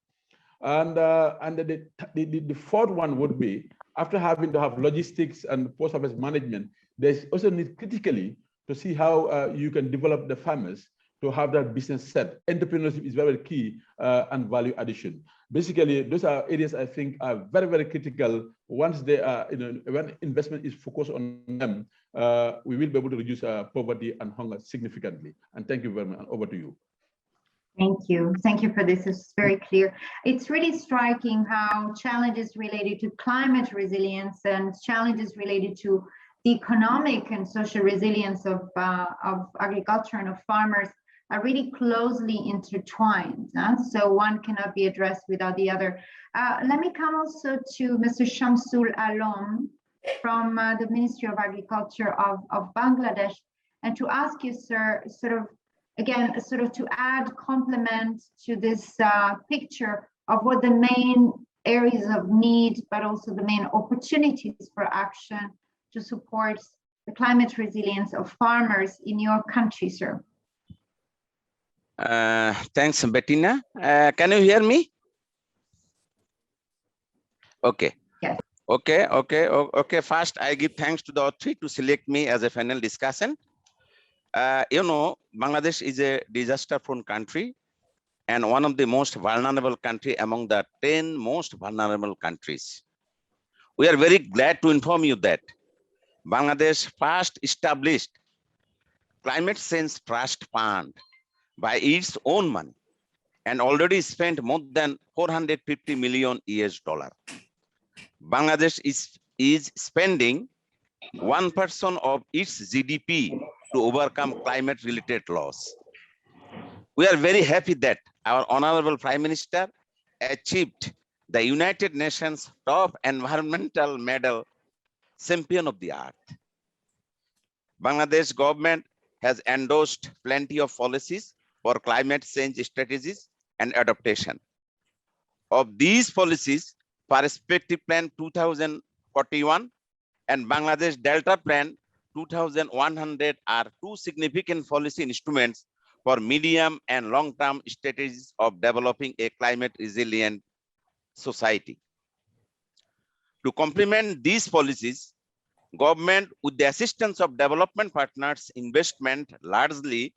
Speaker 6: And the fourth one would be, after having to have logistics and post-harvest management, there's also need critically to see how you can develop the farmers to have that business set. Entrepreneurship is very key and value addition. Basically, those are areas I think are very, very critical. Once they are, when investment is focused on them, we will be able to reduce poverty and hunger significantly. And thank you very much. And over to you.
Speaker 1: Thank you. Thank you for this. It's very clear. It's really striking how challenges related to climate resilience and challenges related to the economic and social resilience of agriculture and of farmers are really closely intertwined. So one cannot be addressed without the other. Let me come also to Mr. Shamsul Alam from the Ministry of Agriculture of Bangladesh, and to ask you, sir, again, to add complement to this picture of what the main areas of need, but also the main opportunities for action to support the climate resilience of farmers in your country, sir.
Speaker 7: Thanks, Bettina. Can you hear me? Okay.
Speaker 1: Yes.
Speaker 7: Okay. First, I give thanks to the authority to select me as a panel discussion. Bangladesh is a disaster-prone country and one of the most vulnerable country among the 10 most vulnerable countries. We are very glad to inform you that Bangladesh first established Climate Change Trust Fund by its own money and already spent more than 450 million US dollar. Bangladesh is spending 1% of its GDP to overcome climate-related loss. We are very happy that our Honorable Prime Minister achieved the United Nations Top Environmental Medal Champion of the Earth. Bangladesh government has endorsed plenty of policies for climate change strategies and adaptation. Of these policies, Perspective Plan 2041 and Bangladesh Delta Plan 2100 are two significant policy instruments for medium and long-term strategies of developing a climate resilient society. To complement these policies, government, with the assistance of development partners, investment largely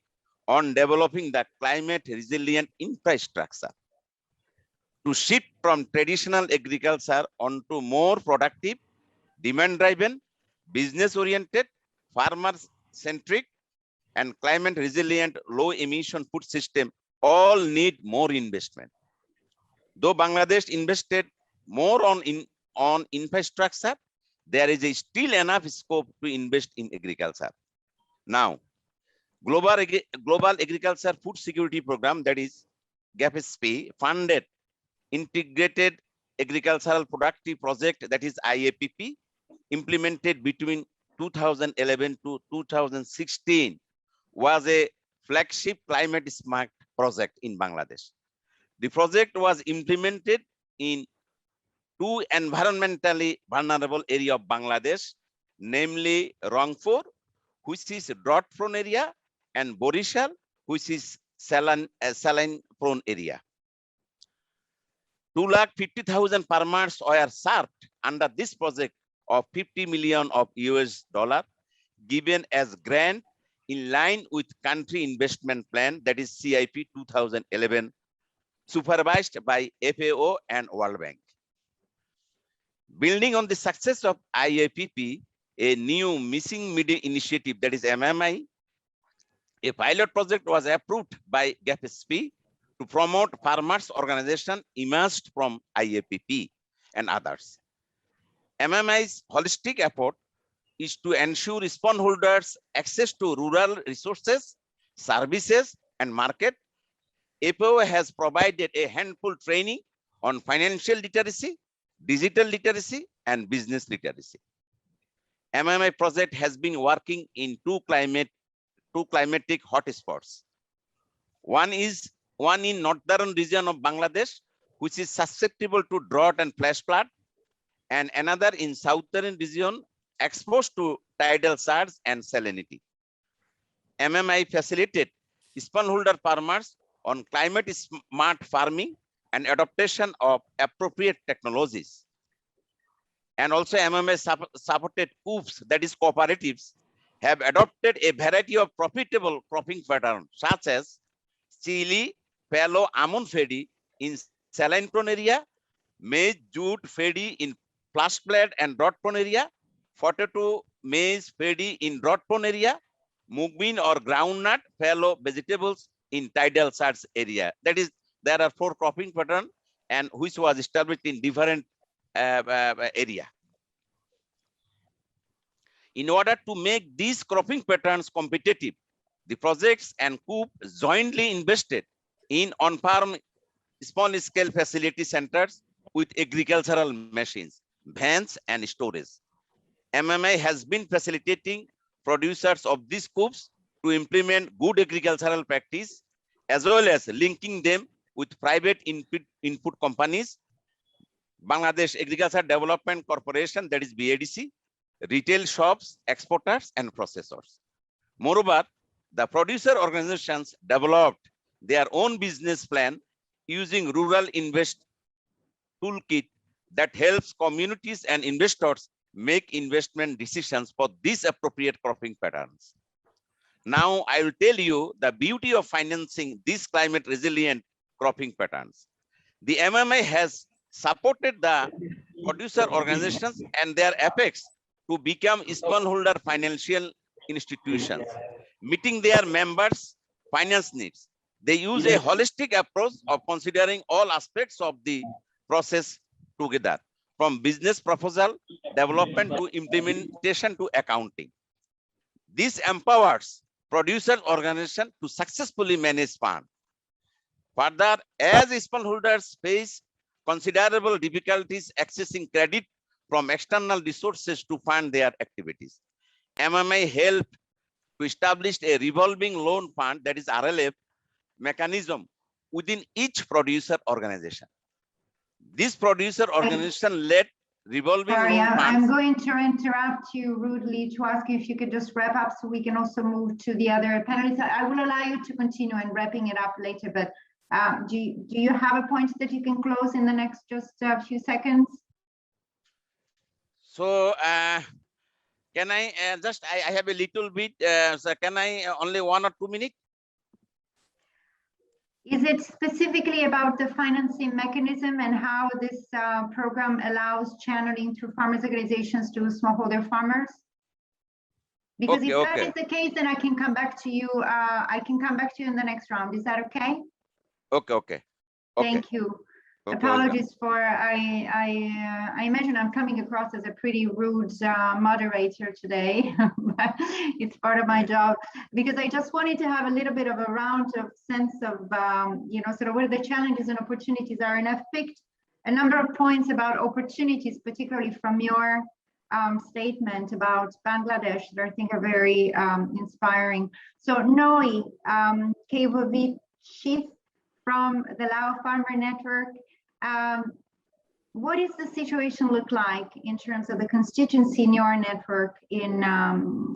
Speaker 7: on developing the climate resilient infrastructure to shift from traditional agriculture onto more productive, demand-driven, business-oriented, farmer-centric, and climate-resilient, low-emission food system all need more investment. Though Bangladesh invested more on infrastructure, there is still enough scope to invest in agriculture. Now, Global Agriculture Food Security Program, that is GAPSP, funded Integrated Agricultural Productive Project, that is IAPP, implemented between 2011 to 2016, was a flagship climate smart project in Bangladesh. The project was implemented in two environmentally vulnerable areas of Bangladesh, namely Rangpur, which is a drought-prone area, and Borishal, which is saline-prone area. 250,000 farmers were served under this project of 50 million of US dollar, given as grant in line with country investment plan, that is CIP 2011, supervised by FAO and World Bank. Building on the success of IAPP, a new missing middle initiative, that is MMI, a pilot project was approved by GAPSP to promote farmers' organization emerged from IAPP and others. MMI's holistic effort is to ensure response access to rural resources, services, and market. FAO has provided a handful training on financial literacy, digital literacy, and business literacy. MMI project has been working in two climatic hotspots. One in northern region of Bangladesh, which is susceptible to drought and flash flood, and another in southern region exposed to tidal surge and salinity. MMI facilitated smallholder farmers on climate smart farming and adaptation of appropriate technologies. And also MMI supported COOPs, that is cooperatives, have adopted a variety of profitable cropping patterns such as chili, fallow, almond paddy in saline-prone area, maize, jute, paddy in flash-flood and drought-prone area, potato, maize, paddy in drought-prone area, mung bean or groundnut, fallow vegetables in tidal surge area. That is, there are 4 cropping patterns and which was established in different area. In order to make these cropping patterns competitive, the projects and COOP jointly invested in on-farm small-scale facility centers with agricultural machines, vans, and storage. MMI has been facilitating producers of these COOPs to implement good agricultural practice, as well as linking them with private input companies, Bangladesh Agriculture Development Corporation, that is BADC, retail shops, exporters, and processors. Moreover, the producer organizations developed their own business plan using Rural Invest Toolkit that helps communities and investors make investment decisions for these appropriate cropping patterns. Now, I will tell you the beauty of financing these climate resilient cropping patterns. The MMI has supported the producer organizations and their apex to become smallholder financial institutions, meeting their members' finance needs. They use a holistic approach of considering all aspects of the process together, from business proposal, development to implementation to accounting. This empowers producer organization to successfully manage fund. Further, as smallholders face considerable difficulties accessing credit from external resources to fund their activities, MMA helped to establish a revolving loan fund, that is RLF, mechanism within each producer organization. This producer organization led revolving
Speaker 1: Sorry,
Speaker 7: loan funds.
Speaker 1: I'm going to interrupt you rudely to ask you if you could just wrap up so we can also move to the other panelists. I will allow you to continue and wrapping it up later, but do you have a point that you can close in the next just a few seconds?
Speaker 7: So can I I have a little bit, so can I only 1 or 2 minutes?
Speaker 1: Is it specifically about the financing mechanism and how this program allows channeling through farmers organizations to smallholder farmers? Because if that is the case, then I can come back to you. I can come back to you in the next round. Is that okay?
Speaker 7: Okay.
Speaker 1: Thank you. Apologies for I imagine I'm coming across as a pretty rude moderator today, but it's part of my job, because I just wanted to have a little bit of a round of sense of sort of where the challenges and opportunities are, and I've picked a number of points about opportunities, particularly from your statement about Bangladesh, that I think are very inspiring. So Noi Kevovic from the Lao Farmer Network. What does the situation look like in terms of the constituency in your network in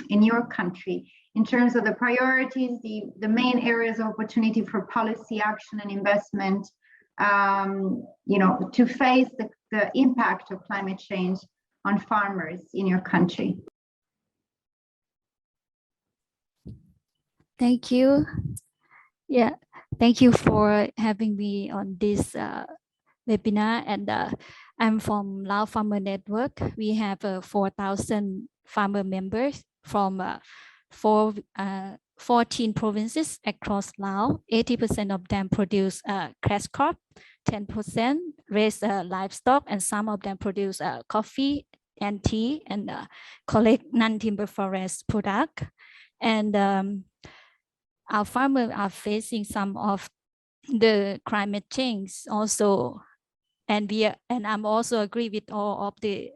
Speaker 1: your country, in terms of the priorities, the main areas of opportunity for policy action and investment, to face the impact of climate change on farmers in your country?
Speaker 8: Thank you. Yeah, thank you for having me on this webinar. And I'm from Lao Farmer Network. We have 4,000 farmer members from 14 provinces across Laos. 80% of them produce cash crop, 10% raise livestock, and some of them produce coffee and tea and collect non-timber forest product. And our farmers are facing some of the climate change also, and I'm also agree with all of the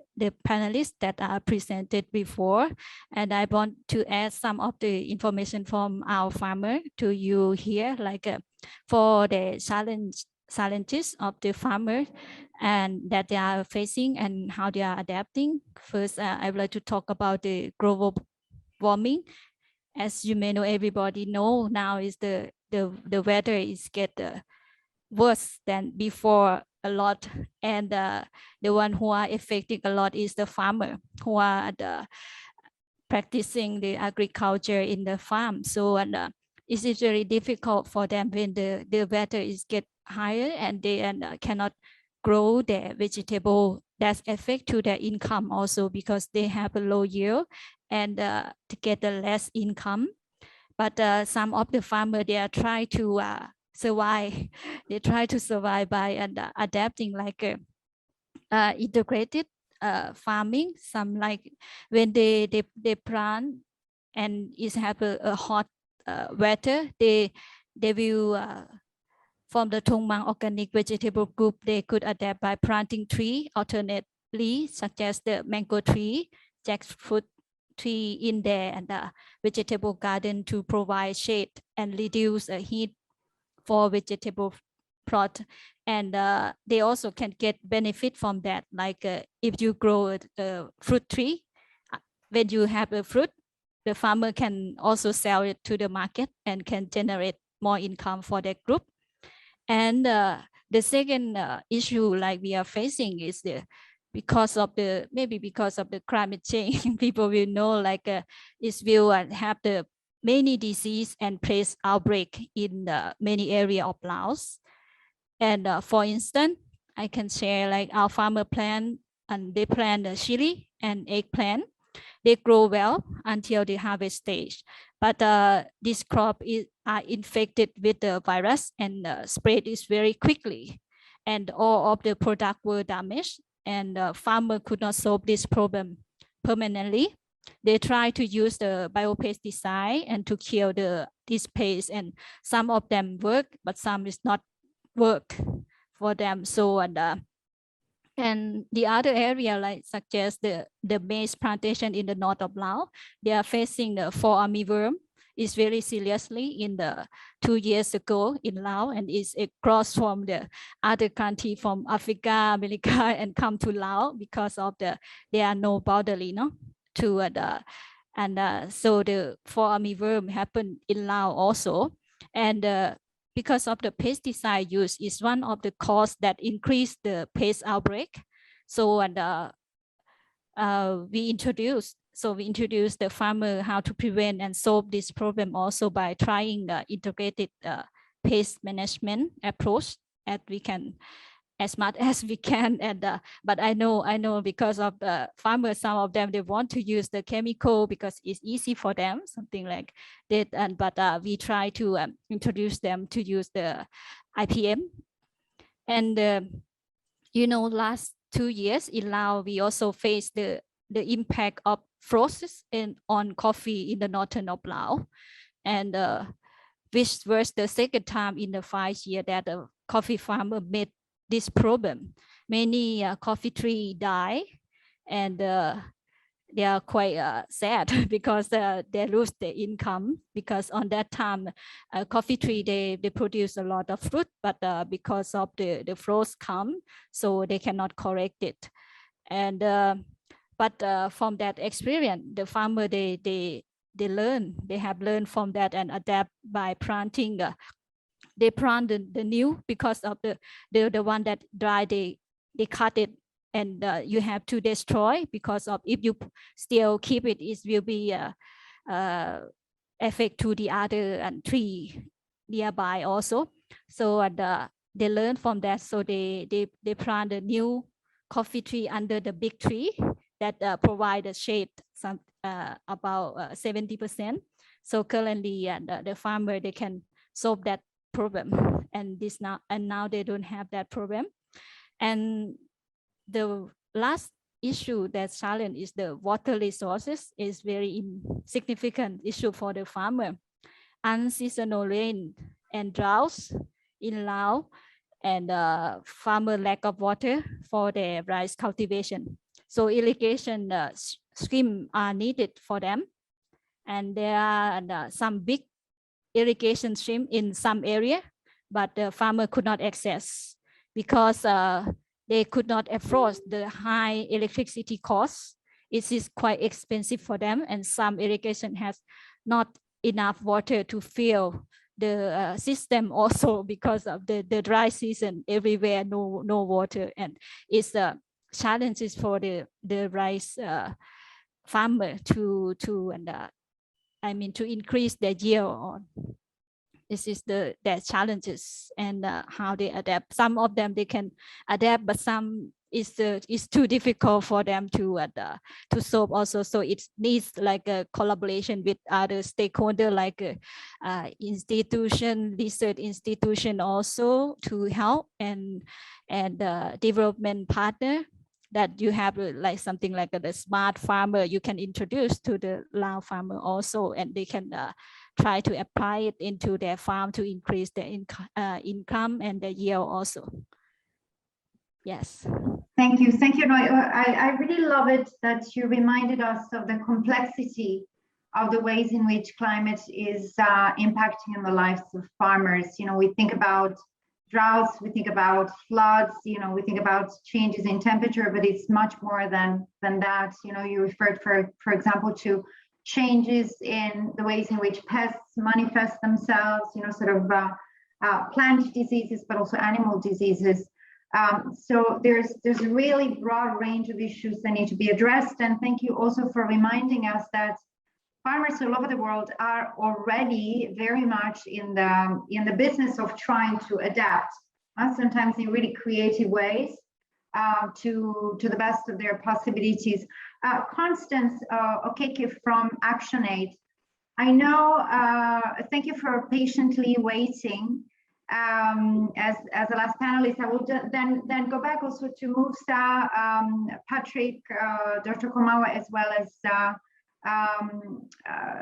Speaker 8: panelists that are presented before, and I want to add some of the information from our farmer to you here, like for the challenges of the farmers and that they are facing and how they are adapting. First, I would like to talk about the global warming. As you may know, everybody know now is the weather is get worse than before a lot, and the one who are affected a lot is the farmer who are practicing the agriculture in the farm. So it is very difficult for them when the weather is get higher and they cannot grow their vegetable. That's affect to their income also, because they have a low yield and to get a less income. But some of the farmers, they are trying to survive. They try to survive by adapting like integrated farming. Some like when they plant and it have a hot weather, they will from the Thongmang organic vegetable group, they could adapt by planting tree alternately, such as the mango tree, jackfruit tree in there, and the vegetable garden to provide shade and reduce heat for vegetable plot. And they also can get benefit from that. Like if you grow a fruit tree, when you have a fruit, the farmer can also sell it to the market and can generate more income for that group. And the second issue like we are facing is because of the climate change. People will know like it will have the many disease and plague outbreak in many areas of Laos. And for instance, I can share like our farmer plant, and they plant chili and eggplant. they grow well until the harvest stage. But this crop are infected with the virus and spread is very quickly. And all of the product were damaged, and farmer could not solve this problem permanently. They try to use the biopesticide and to kill this pest, and some of them work, but some is not work for them. So and the other area, like such as the maize plantation in the north of Laos, they are facing the fall armyworm. Is very seriously in the 2 years ago in Laos, and is across from the other country from Africa, America, and come to Laos because of there are no border, to so the fall armyworm happened in Laos also, and because of the pesticide use is one of the causes that increase the pest outbreak. So we introduced the farmer how to prevent and solve this problem also by trying the integrated pest management approach as much as we can. And but I know because of the farmers, some of them, they want to use the chemical because it's easy for them, something like that. But we try to introduce them to use the IPM. And last 2 years in Laos, we also faced the impact of frosts on coffee in the northern of Laos, and which was the second time in the 5 years that the coffee farmer made this problem. Many coffee trees die, and they are quite sad because they lose their income, because on that time coffee tree they produce a lot of fruit, but because of the frost come, so they cannot correct it. And but from that experience, the farmer they have learned from that and adapt by planting. They plant the new, because of the one that dry, they cut it, and you have to destroy, because of if you still keep it, it will be affect to the other tree nearby also. So they learn from that. So they plant a new coffee tree under the big tree that provide a shade, some about 70%. So currently the farmer, they can solve that problem, and now they don't have that problem. And the last issue that challenge is the water resources is very significant issue for the farmer. Unseasonal rain and droughts in Laos, and farmer lack of water for their rice cultivation. So irrigation scheme are needed for them, and there are some big irrigation stream in some area, but the farmer could not access because they could not afford the high electricity costs. It is quite expensive for them, and some irrigation has not enough water to fill the system also, because of the dry season everywhere, no water, and it's challenges for the rice farmer to increase their yield. This is their challenges, and how they adapt. Some of them they can adapt, but some is too difficult for them to solve also. So it needs like a collaboration with other stakeholders, like institution, research institution also to help, and development partner, that you have like something like the smart farmer you can introduce to the Lao farmer also, and they can try to apply it into their farm to increase their income and the yield also. Yes.
Speaker 1: Thank you. Noi. I really love it that you reminded us of the complexity of the ways in which climate is impacting on the lives of farmers. We think about droughts, we think about floods, we think about changes in temperature, but it's much more than that. You referred, for example, to changes in the ways in which pests manifest themselves, plant diseases, but also animal diseases. So there's a really broad range of issues that need to be addressed. And thank you also for reminding us that farmers all over the world are already very much in the business of trying to adapt, sometimes in really creative ways. to the best of their possibilities. Constance Okeke from ActionAid. I know, thank you for patiently waiting. As the last panelist, I will then go back also to Musa, Patrick, Dr. Komawa, as well as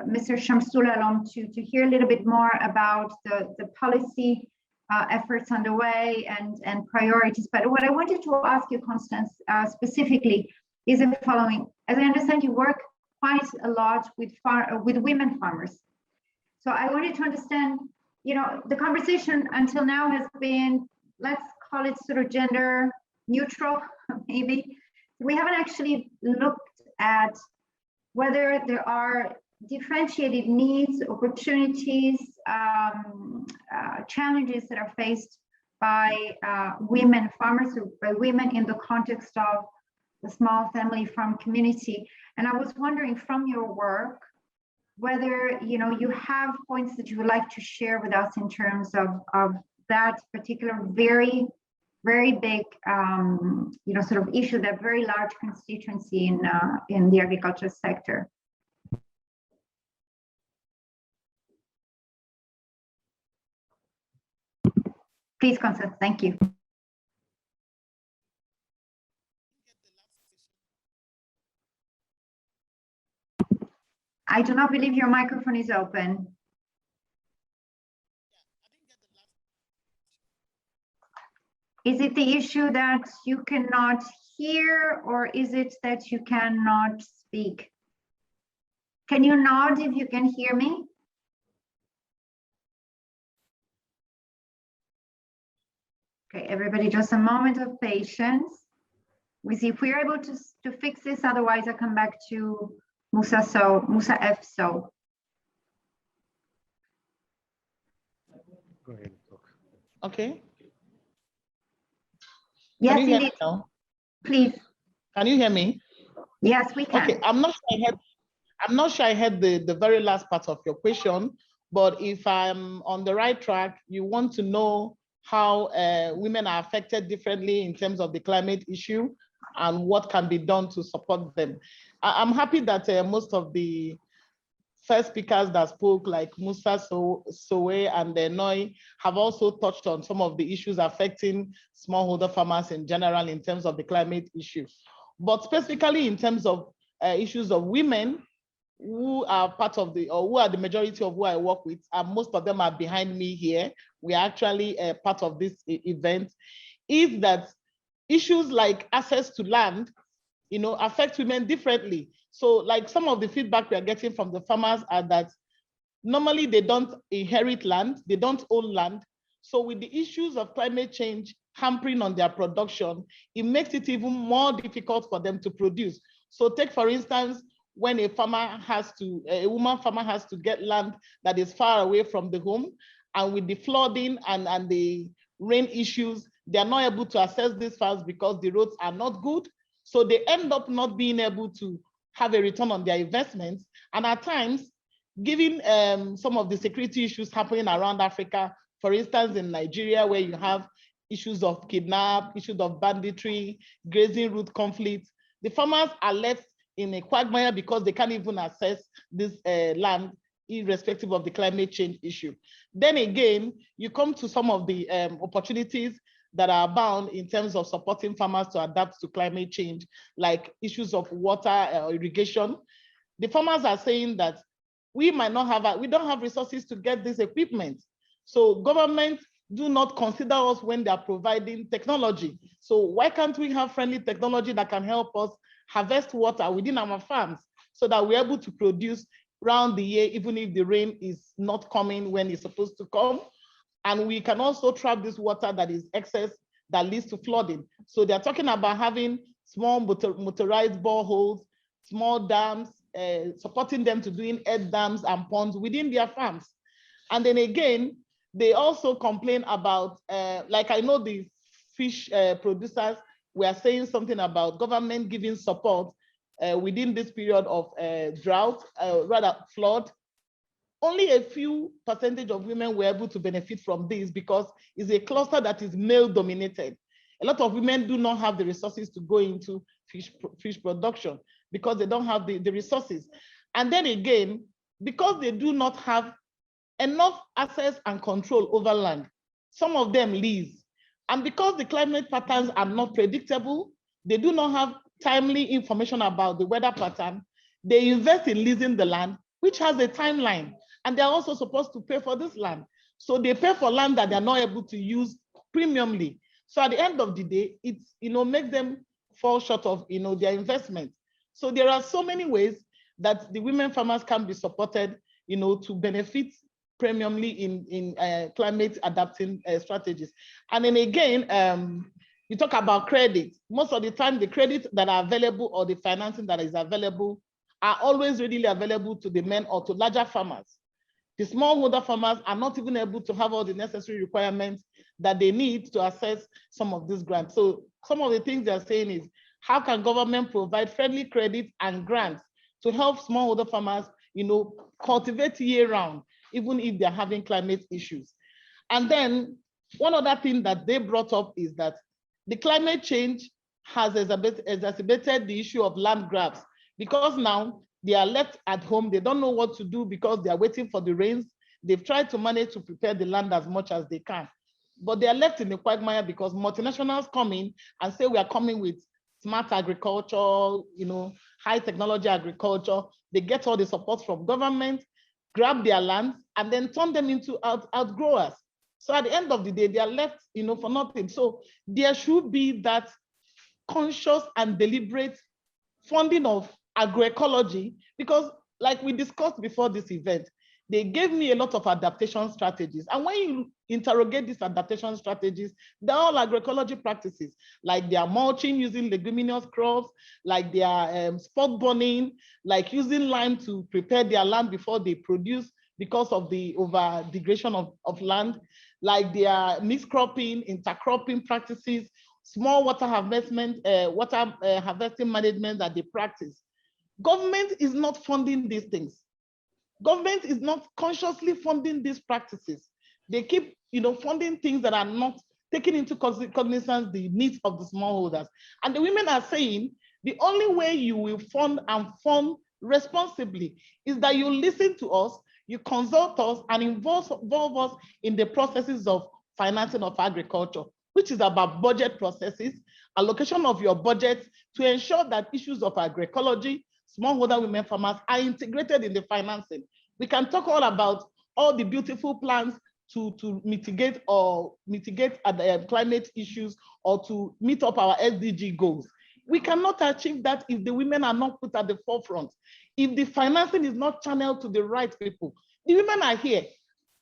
Speaker 1: Mr. Shamsul Alam to hear a little bit more about the policy efforts underway and priorities. But what I wanted to ask you, Constance, specifically is the following. As I understand, you work quite a lot with women farmers. So I wanted to understand, the conversation until now has been, let's call it sort of gender neutral, maybe. We haven't actually looked at whether there are differentiated needs, opportunities, challenges that are faced by women farmers, or by women in the context of the small family farm community. And I was wondering from your work, whether you have points that you would like to share with us in terms of that particular very, very big sort of issue, that very large constituency in the agriculture sector. Please, Constance, thank you. I do not believe your microphone is open. Is it the issue that you cannot hear, or is it that you cannot speak? Can you nod if you can hear me? Okay, everybody, just a moment of patience. We see if we're able to fix this, otherwise I come back to Musa F. So.
Speaker 9: Go ahead and talk.
Speaker 10: Okay.
Speaker 1: Yes,
Speaker 10: can you hear
Speaker 1: indeed.
Speaker 10: Me now?
Speaker 1: Please.
Speaker 10: Can you hear me?
Speaker 1: Yes, we can.
Speaker 10: Okay, I'm not sure I heard the very last part of your question, but if I'm on the right track, you want to know how women are affected differently in terms of the climate issue and what can be done to support them. I'm happy that most of the first speakers that spoke, like Musa Sowe and Noi, have also touched on some of the issues affecting smallholder farmers in general in terms of the climate issue. But specifically in terms of issues of women who are part of or who are the majority of who I work with, and most of them are behind me here, we are actually part of this event, is that issues like access to land, affect women differently. So like some of the feedback we are getting from the farmers are that normally they don't inherit land, they don't own land. So with the issues of climate change hampering on their production, it makes it even more difficult for them to produce. So take, for instance, when a woman farmer has to get land that is far away from the home, and with the flooding and the rain issues, they are not able to access these farms because the roads are not good. So they end up not being able to have a return on their investments. And at times, given some of the security issues happening around Africa, for instance, in Nigeria, where you have issues of kidnap, issues of banditry, grazing route conflicts, the farmers are left in a quagmire because they can't even access this land, irrespective of the climate change issue. Then again, you come to some of the opportunities that are abound in terms of supporting farmers to adapt to climate change, like issues of water irrigation. The farmers are saying that we don't have resources to get this equipment. So governments do not consider us when they are providing technology. So why can't we have friendly technology that can help us harvest water within our farms so that we're able to produce round the year, even if the rain is not coming when it's supposed to come? And we can also trap this water that is excess that leads to flooding. So they're talking about having small motorized boreholes, small dams, supporting them to doing earth dams and ponds within their farms. And then again, they also complain about, like I know the fish producers were saying something about government giving support within this period of drought, rather flood. Only a few percentage of women were able to benefit from this because it's a cluster that is male dominated. A lot of women do not have the resources to go into fish production because they don't have the resources. And then again, because they do not have enough access and control over land, some of them lease. And because the climate patterns are not predictable, they do not have timely information about the weather pattern, they invest in leasing the land, which has a timeline. And they're also supposed to pay for this land. So they pay for land that they're not able to use premiumly. So at the end of the day, it makes them fall short of their investment. So there are so many ways that the women farmers can be supported to benefit premiumly in climate adapting strategies. And then again, you talk about credit. Most of the time, the credit that are available or the financing that is available are always readily available to the men or to larger farmers. The smallholder farmers are not even able to have all the necessary requirements that they need to access some of these grants. So some of the things they're saying is, how can government provide friendly credit and grants to help smallholder farmers, cultivate year round, even if they're having climate issues? And then one other thing that they brought up is that the climate change has exacerbated the issue of land grabs, because now they are left at home. They don't know what to do because they are waiting for the rains. They've tried to manage to prepare the land as much as they can, but they are left in the quagmire because multinationals come in and say, we are coming with smart agriculture, high technology agriculture. They get all the support from government, grab their lands, and then turn them into outgrowers. So at the end of the day, they are left, for nothing. So there should be that conscious and deliberate funding of agroecology, because like we discussed before this event, they gave me a lot of adaptation strategies. And when you interrogate these adaptation strategies, they're all agroecology practices, like they are mulching using leguminous crops, like they are spot burning, like using lime to prepare their land before they produce because of the over degradation of land, like they are mixed cropping, intercropping practices, small water harvesting management that they practice. Government is not funding these things. Government is not consciously funding these practices. They keep, funding things that are not taking into cognizance the needs of the smallholders. And the women are saying the only way you will fund and fund responsibly is that you listen to us, you consult us, and involve us in the processes of financing of agriculture, which is about budget processes, allocation of your budget to ensure that issues of agroecology, smallholder women farmers are integrated in the financing. We can talk all about all the beautiful plans to mitigate climate issues or to meet up our SDG goals. We cannot achieve that if the women are not put at the forefront. If the financing is not channeled to the right people. The women are here.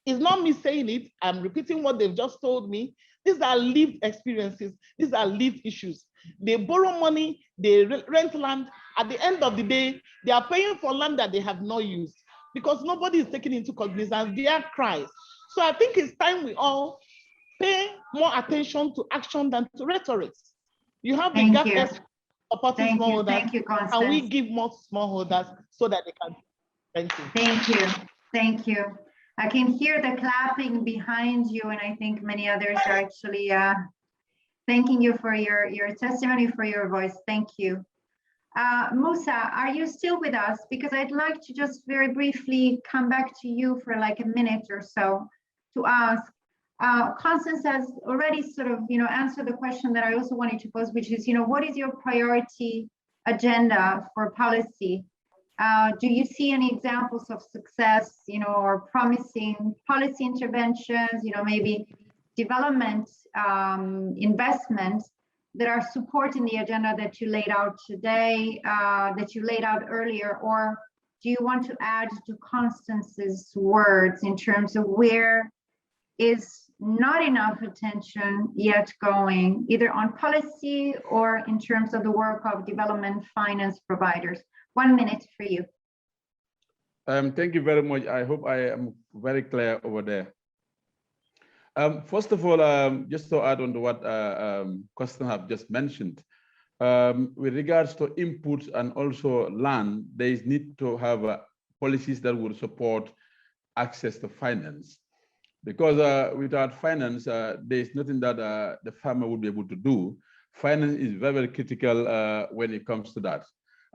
Speaker 10: It's not me saying it. I'm repeating what they've just told me. These are lived experiences. These are lived issues. They borrow money, they rent land. At the end of the day, they are paying for land that they have not used because nobody is taking into cognizance their cries. So I think it's time we all pay more attention to action than to rhetoric. You have the gas supporting smallholders.
Speaker 1: Thank you, Constance.
Speaker 10: Can we give more smallholders so that they can? Thank you.
Speaker 1: Thank you. Thank you. I can hear the clapping behind you, and I think many others are actually thanking you for your testimony, for your voice. Thank you. Musa, are you still with us? Because I'd like to just very briefly come back to you for like a minute or so to ask. Constance has already sort of, answered the question that I also wanted to pose, which is, what is your priority agenda for policy? Do you see any examples of success, or promising policy interventions, maybe development investments that are supporting the agenda that you laid out today, that you laid out earlier? Or do you want to add to Constance's words in terms of where is not enough attention yet going, either on policy or in terms of the work of development finance providers? 1 minute for you.
Speaker 6: Thank you very much. I hope I am very clear over there. First of all, just to add on to what Constance have just mentioned, with regards to inputs and also land, there is need to have policies that would support access to finance. because without finance, there is nothing that the farmer would be able to do. Finance is very, very critical when it comes to that.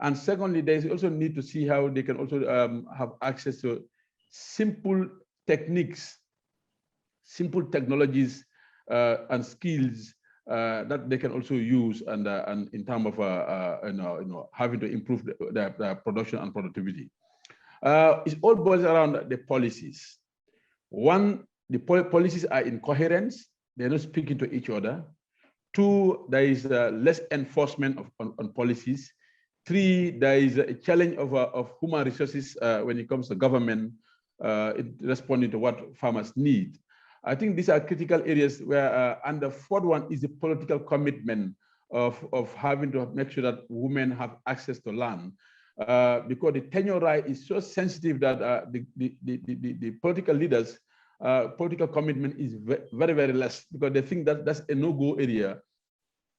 Speaker 6: And secondly, there is also need to see how they can also have access to simple techniques, simple technologies and skills that they can also use, and in terms of having to improve the production and productivity. It all boils around the policies. One, the policies are incoherent; they're not speaking to each other. Two, there is less enforcement on policies. Three, there is a challenge of human resources when it comes to government responding to what farmers need. I think these are critical areas where, and the fourth one is the political commitment of having to make sure that women have access to land. Because the tenure right is so sensitive that the political leaders, political commitment is very, very less, because they think that that's a no-go area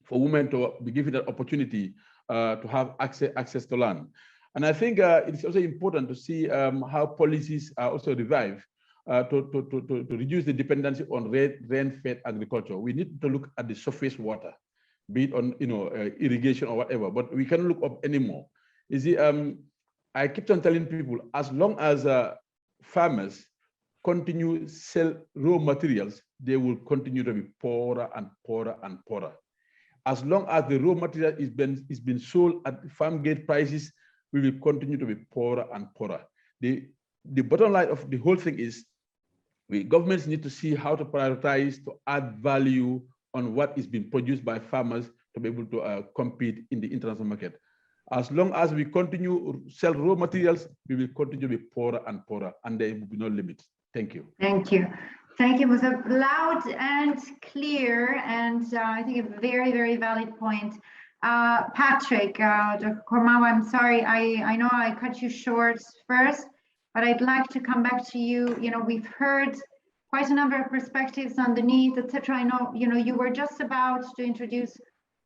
Speaker 6: for women to be given that opportunity to have access to land. And I think it's also important to see how policies are also revived to reduce the dependency on rain-fed agriculture. We need to look at the surface water, be it on irrigation or whatever, but we cannot look up anymore. You see, I keep on telling people, as long as farmers continue sell raw materials, they will continue to be poorer and poorer and poorer. As long as the raw material is being sold at farm gate prices, we will continue to be poorer and poorer. The bottom line of the whole thing is, governments need to see how to prioritize to add value on what is being produced by farmers to be able to compete in the international market. As long as we continue to sell raw materials, we will continue to be poorer and poorer, and there will be no limit. Thank you.
Speaker 1: Thank you. Thank you. It was a loud and clear, and I think a very, very valid point. Patrick, Dr. Kormawa, I'm sorry, I know I cut you short first, but I'd like to come back to you. We've heard quite a number of perspectives on the needs, etc. I know, you were just about to introduce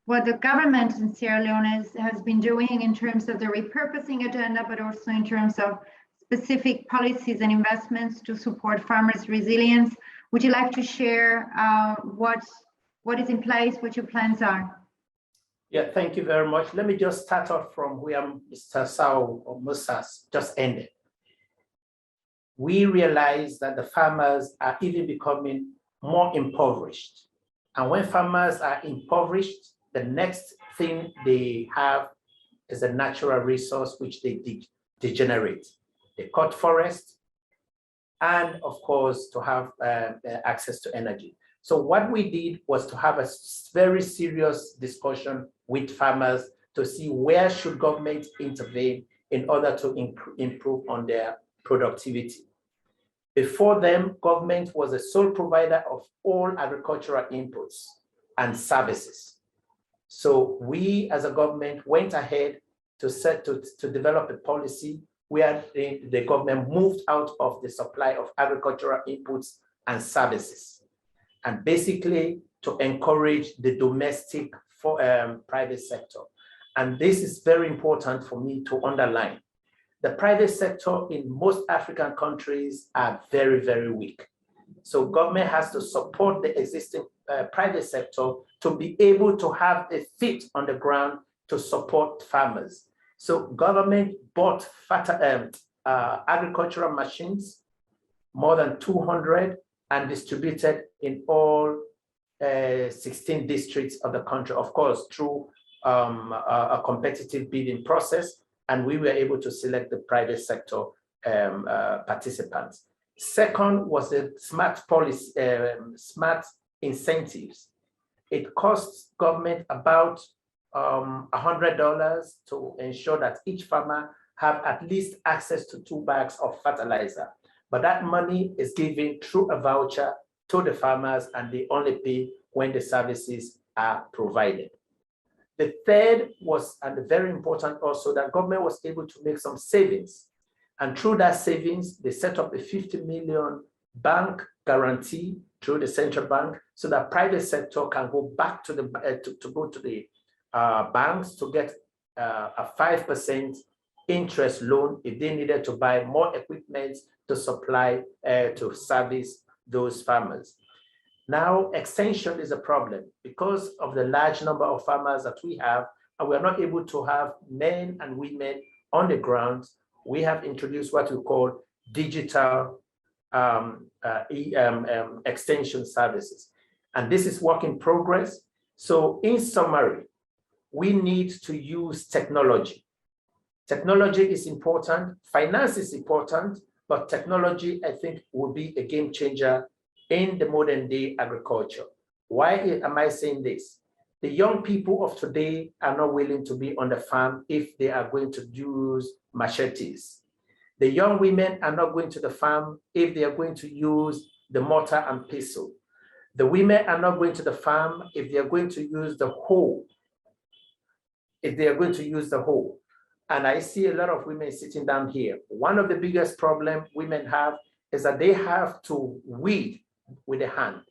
Speaker 1: what the government in Sierra Leone has been doing in terms of the repurposing agenda, but also in terms of specific policies and investments to support farmers' resilience. Would you like to share what is in place, what your plans are?
Speaker 5: Yeah, thank you very much. Let me just start off from where Mr. Sao or Musa just ended. We realize that the farmers are even becoming more impoverished. And when farmers are impoverished, the next thing they have is a natural resource which they degenerate. They cut forest, and of course, to have access to energy. So what we did was to have a very serious discussion with farmers to see where should government intervene in order to improve on their productivity. Before them, government was a sole provider of all agricultural inputs and services. So we as a government went ahead to develop a policy where the government moved out of the supply of agricultural inputs and services, and basically to encourage the domestic private sector. And this is very important for me to underline. The private sector in most African countries are very, very weak. So government has to support the existing private sector to be able to have a feet on the ground to support farmers. So government bought agricultural machines, more than 200, and distributed in all 16 districts of the country, of course, through a competitive bidding process, and we were able to select the private sector participants. Second was the smart policy, smart incentives. It costs government about $100 to ensure that each farmer have at least access to 2 bags of fertilizer. But that money is given through a voucher to the farmers, and they only pay when the services are provided. The third was, and very important also, that government was able to make some savings. And through that savings, they set up a 50 million bank guarantee through the central bank, so that private sector can go back to the banks to get a 5% interest loan if they needed to buy more equipment to supply to service those farmers. Now, extension is a problem because of the large number of farmers that we have, and we are not able to have men and women on the ground. We have introduced what we call digital extension services. And this is work in progress. So in summary, we need to use technology. Technology is important, finance is important, but technology, I think, will be a game changer in the modern day agriculture. Why am I saying this? The young people of today are not willing to be on the farm if they are going to use machetes. The young women are not going to the farm if they are going to use the mortar and pestle. The women are not going to the farm if they are going to use the hoe. And I see a lot of women sitting down here. One of the biggest problems women have is that they have to weed with the hand.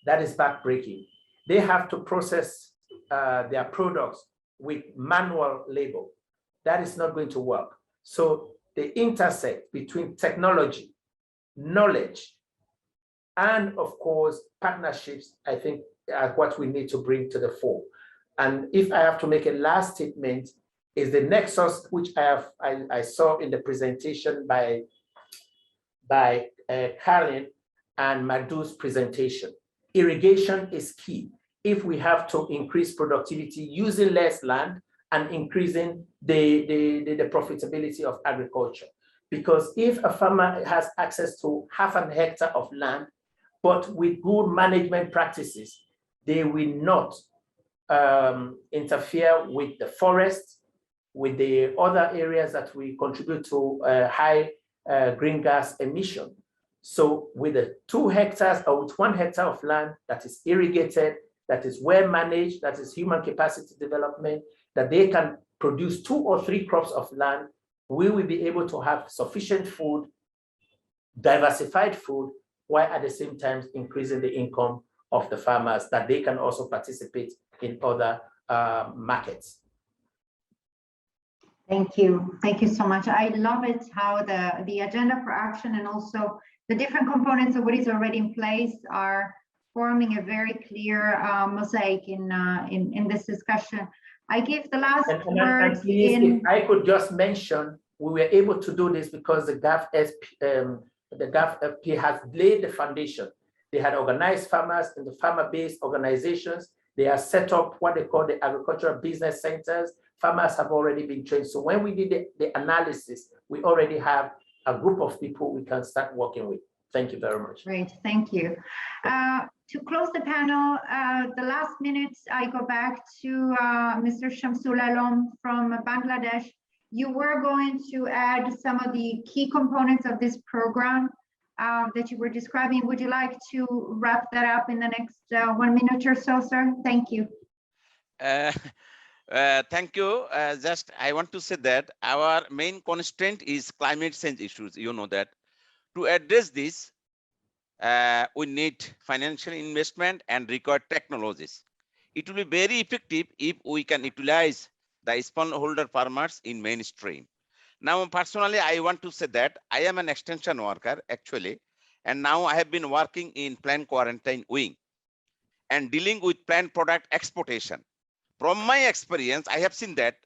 Speaker 5: That is backbreaking. They have to process their products with manual labor. That is not going to work. So the intersect between technology, knowledge, and of course, partnerships, I think are what we need to bring to the fore. And if I have to make a last statement, is the nexus which I saw in the presentation by Karen and Madhu's presentation. Irrigation is key. If we have to increase productivity using less land and increasing the profitability of agriculture. Because if a farmer has access to half an hectare of land, but with good management practices, they will not interfere with the forest, with the other areas that we contribute to high green gas emission. So with the 2 hectares or with 1 hectare of land that is irrigated, that is well managed, that is human capacity development, that they can produce 2 or 3 crops of land, we will be able to have sufficient food, diversified food, while at the same time increasing the income of the farmers, that they can also participate in other markets.
Speaker 1: Thank you. Thank you so much. I love it how the agenda for action and also the different components of what is already in place are forming a very clear mosaic in this discussion. I give the last words.
Speaker 5: Please, if I could just mention, we were able to do this because the GAFP has laid the foundation. They had organized farmers in the farmer-based organizations. They have set up what they call the agricultural business centers. Farmers have already been trained. So when we did the analysis, we already have a group of people we can start working with. Thank you very much.
Speaker 1: Great, thank you. To close the panel, the last minutes, I go back to Mr. Shamsul Alam from Bangladesh. You were going to add some of the key components of this program that you were describing. Would you like to wrap that up in the next 1 minute or so, sir? Thank you.
Speaker 7: Thank you. Just I want to say that our main constraint is climate change issues. You know that. To address this, we need financial investment and required technologies. It will be very effective if we can utilize the smallholder farmers in mainstream. Now, personally, I want to say that I am an extension worker actually, and now I have been working in plant quarantine wing and dealing with plant product exportation. From my experience, I have seen that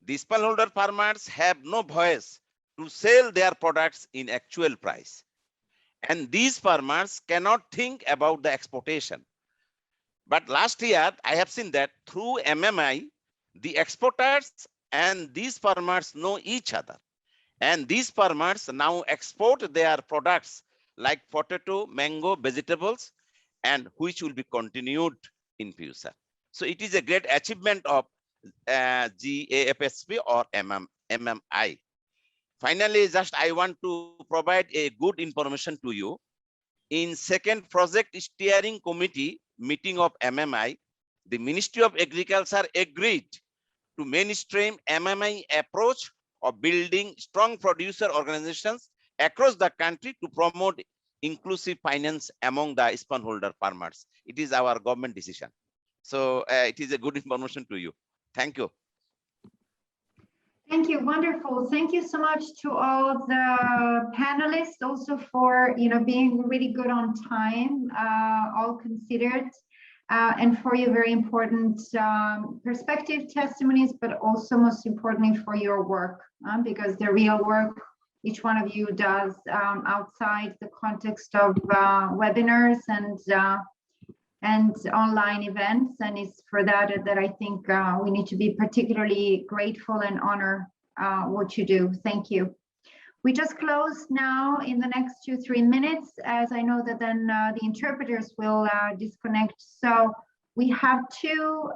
Speaker 7: the smallholder farmers have no voice to sell their products in actual price. And these farmers cannot think about the exportation. But last year, I have seen that through MMI, the exporters and these farmers know each other. And these farmers now export their products like potato, mango, vegetables, and which will be continued in future. So it is a great achievement of GAFSP or MMI. Finally, just I want to provide a good information to you. In second project steering committee meeting of MMI, the Ministry of Agriculture agreed to mainstream MMI approach of building strong producer organizations across the country to promote inclusive finance among the smallholder farmers. It is our government decision. So it is a good information to you. Thank you.
Speaker 1: Thank you. Wonderful. Thank you so much to all the panelists also for being really good on time, all considered, and for your very important perspective testimonies, but also most importantly for your work, because the real work each one of you does outside the context of webinars and online events, and it's for that I think we need to be particularly grateful and honor what you do. Thank you. We just close now in the next 2-3 minutes, as I know that then the interpreters will disconnect. So we have two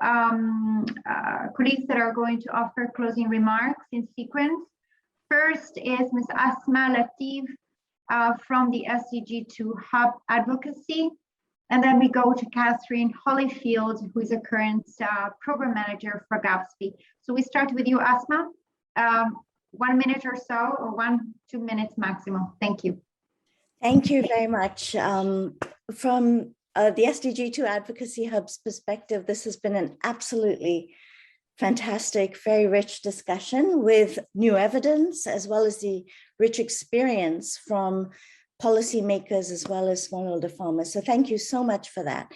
Speaker 1: colleagues that are going to offer closing remarks in sequence. First is Ms. Asma Latif from the SDG2 Hub Advocacy. And then we go to Catherine Holyfield, who is a current program manager for GAFSP. So we start with you, Asma. 1 minute or so, or 1-2 minutes maximum. Thank you.
Speaker 11: Thank you very much. From the SDG2 Advocacy Hub's perspective, this has been an absolutely fantastic, very rich discussion with new evidence, as well as the rich experience from policymakers as well as smallholder farmers. So thank you so much for that.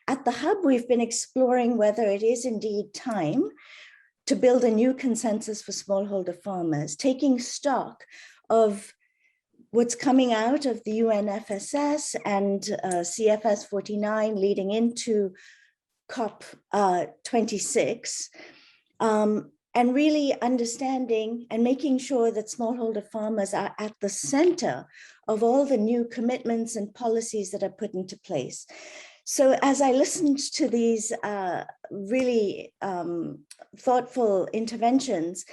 Speaker 11: At the Hub, we've been exploring whether it is indeed time to build a new consensus for smallholder farmers, taking stock of what's coming out of the UNFSS and CFS49 leading into COP26, and really understanding and making sure that smallholder farmers are at the center of all the new commitments and policies that are put into place. So as I listened to these really thoughtful interventions,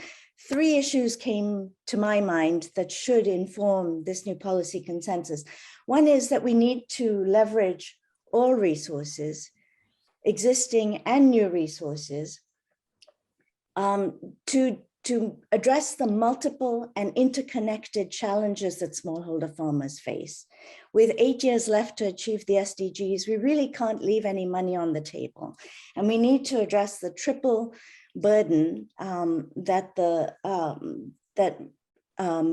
Speaker 11: 3 issues came to my mind that should inform this new policy consensus. One is that we need to leverage all resources, existing and new resources, to address the multiple and interconnected challenges that smallholder farmers face. With 8 years left to achieve the SDGs, we really can't leave any money on the table. And we need to address the triple burden that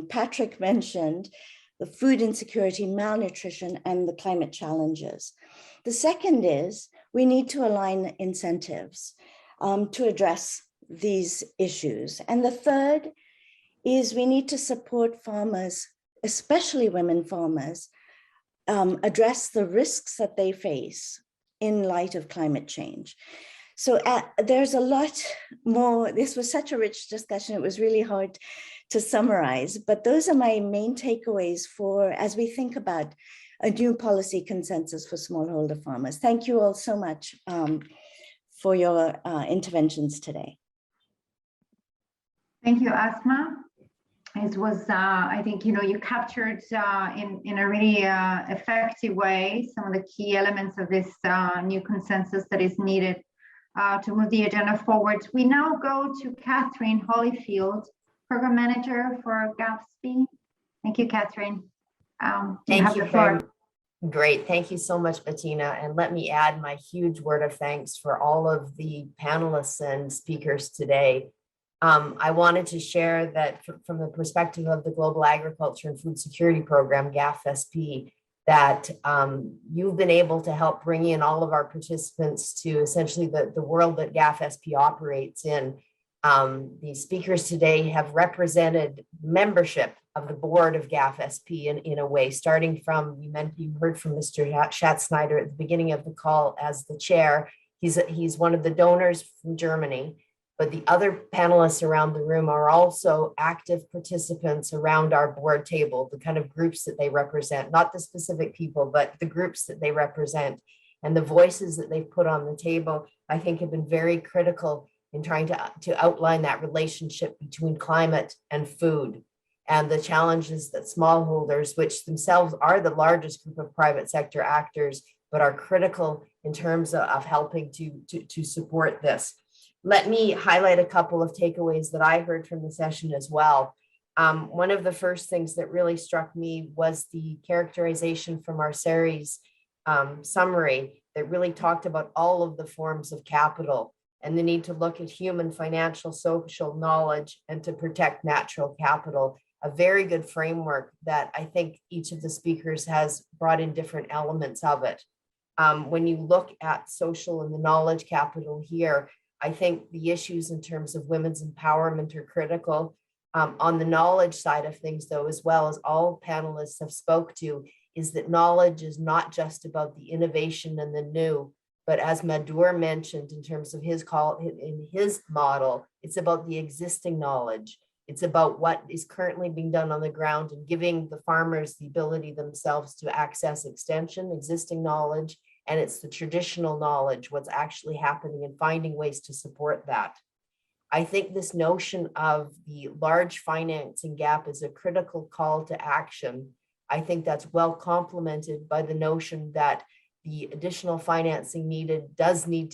Speaker 11: Patrick mentioned, the food insecurity, malnutrition, and the climate challenges. The second is we need to align incentives to address these issues. And the third is we need to support farmers, especially women farmers, address the risks that they face in light of climate change. So there's a lot more. This was such a rich discussion. It was really hard to summarize, but those are my main takeaways for as we think about a new policy consensus for smallholder farmers. Thank you all so much for your interventions today.
Speaker 1: Thank you, Asma. It was, I think, you captured in a really effective way some of the key elements of this new consensus that is needed to move the agenda forward. We now go to Catherine Holyfield, Program Manager for GAFSP. Thank you, Catherine.
Speaker 12: Thank you very great. Thank you so much, Bettina. And let me add my huge word of thanks for all of the panelists and speakers today. I wanted to share that from the perspective of the Global Agriculture and Food Security Program, GAFSP, that you've been able to help bring in all of our participants to essentially the world that GAFSP operates in. The speakers today have represented membership of the board of GAFSP in a way, starting from, you heard from Mr. Schatzsnyder at the beginning of the call as the chair. He's one of the donors from Germany. But the other panelists around the room are also active participants around our board table, the kind of groups that they represent, not the specific people, but the groups that they represent. And the voices that they've put on the table, I think, have been very critical in trying to outline that relationship between climate and food and the challenges that smallholders, which themselves are the largest group of private sector actors, but are critical in terms of helping to support this. Let me highlight a couple of takeaways that I heard from the session as well. One of the first things that really struck me was the characterization from our series summary that really talked about all of the forms of capital and the need to look at human, financial, social knowledge, and to protect natural capital. A very good framework that I think each of the speakers has brought in different elements of it. When you look at social and the knowledge capital here, I think the issues in terms of women's empowerment are critical. On the knowledge side of things, though, as well as all panelists have spoke to, is that knowledge is not just about the innovation and the new, but as Madhur mentioned in terms of his call in his model, it's about the existing knowledge. It's about what is currently being done on the ground and giving the farmers the ability themselves to access extension, existing knowledge, and it's the traditional knowledge, what's actually happening and finding ways to support that. I think this notion of the large financing gap is a critical call to action. I think that's well complemented by the notion that the additional financing needed does need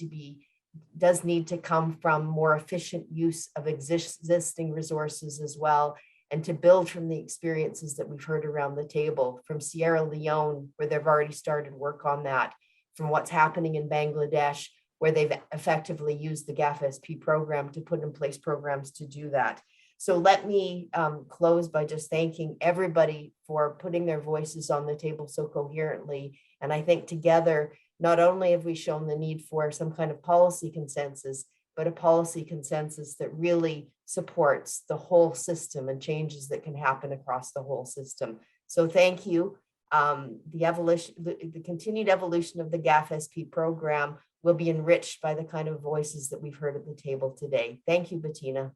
Speaker 12: to come from more efficient use of existing resources as well, and to build from the experiences that we've heard around the table from Sierra Leone, where they've already started work on that, from what's happening in Bangladesh, where they've effectively used the GAFSP program to put in place programs to do that. So let me close by just thanking everybody for putting their voices on the table so coherently. And I think together, not only have we shown the need for some kind of policy consensus, but a policy consensus that really supports the whole system and changes that can happen across the whole system. So thank you. The continued evolution of the GAFSP program will be enriched by the kind of voices that we've heard at the table today. Thank you, Bettina.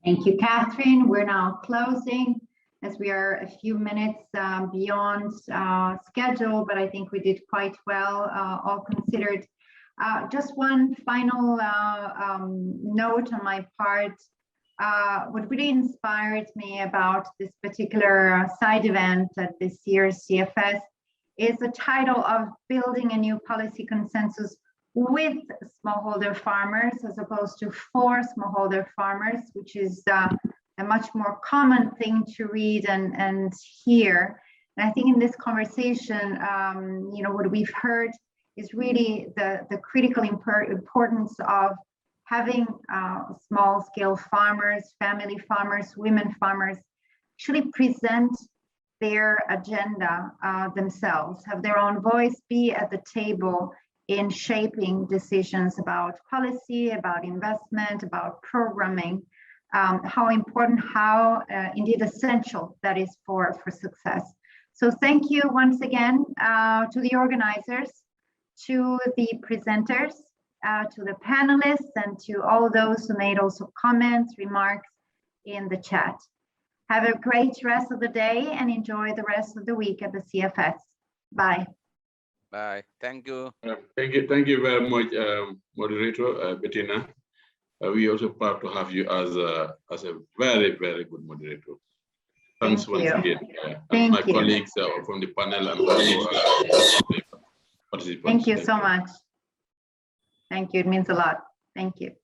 Speaker 1: Thank you, Catherine. We're now closing as we are a few minutes beyond schedule, but I think we did quite well, all considered. Just one final note on my part. What really inspired me about this particular side event at this year's CFS is the title of Building a New Policy Consensus with Smallholder Farmers as opposed to for smallholder farmers, which is a much more common thing to read and hear. And I think in this conversation, what we've heard is really the critical importance of having small-scale farmers, family farmers, women farmers actually present their agenda themselves, have their own voice, be at the table in shaping decisions about policy, about investment, about programming, how important, how indeed essential that is for success. So thank you once again to the organizers, to the presenters, to the panelists, and to all those who made also comments, remarks in the chat. Have a great rest of the day and enjoy the rest of the week at the CFS. Bye.
Speaker 7: Bye. Thank you.
Speaker 6: Thank you very much, moderator Bettina. We also proud to have you as a very, very good moderator. Thanks once again. And my colleagues from the panel and participants.
Speaker 1: Thank you so much. Thank you. It means a lot. Thank you.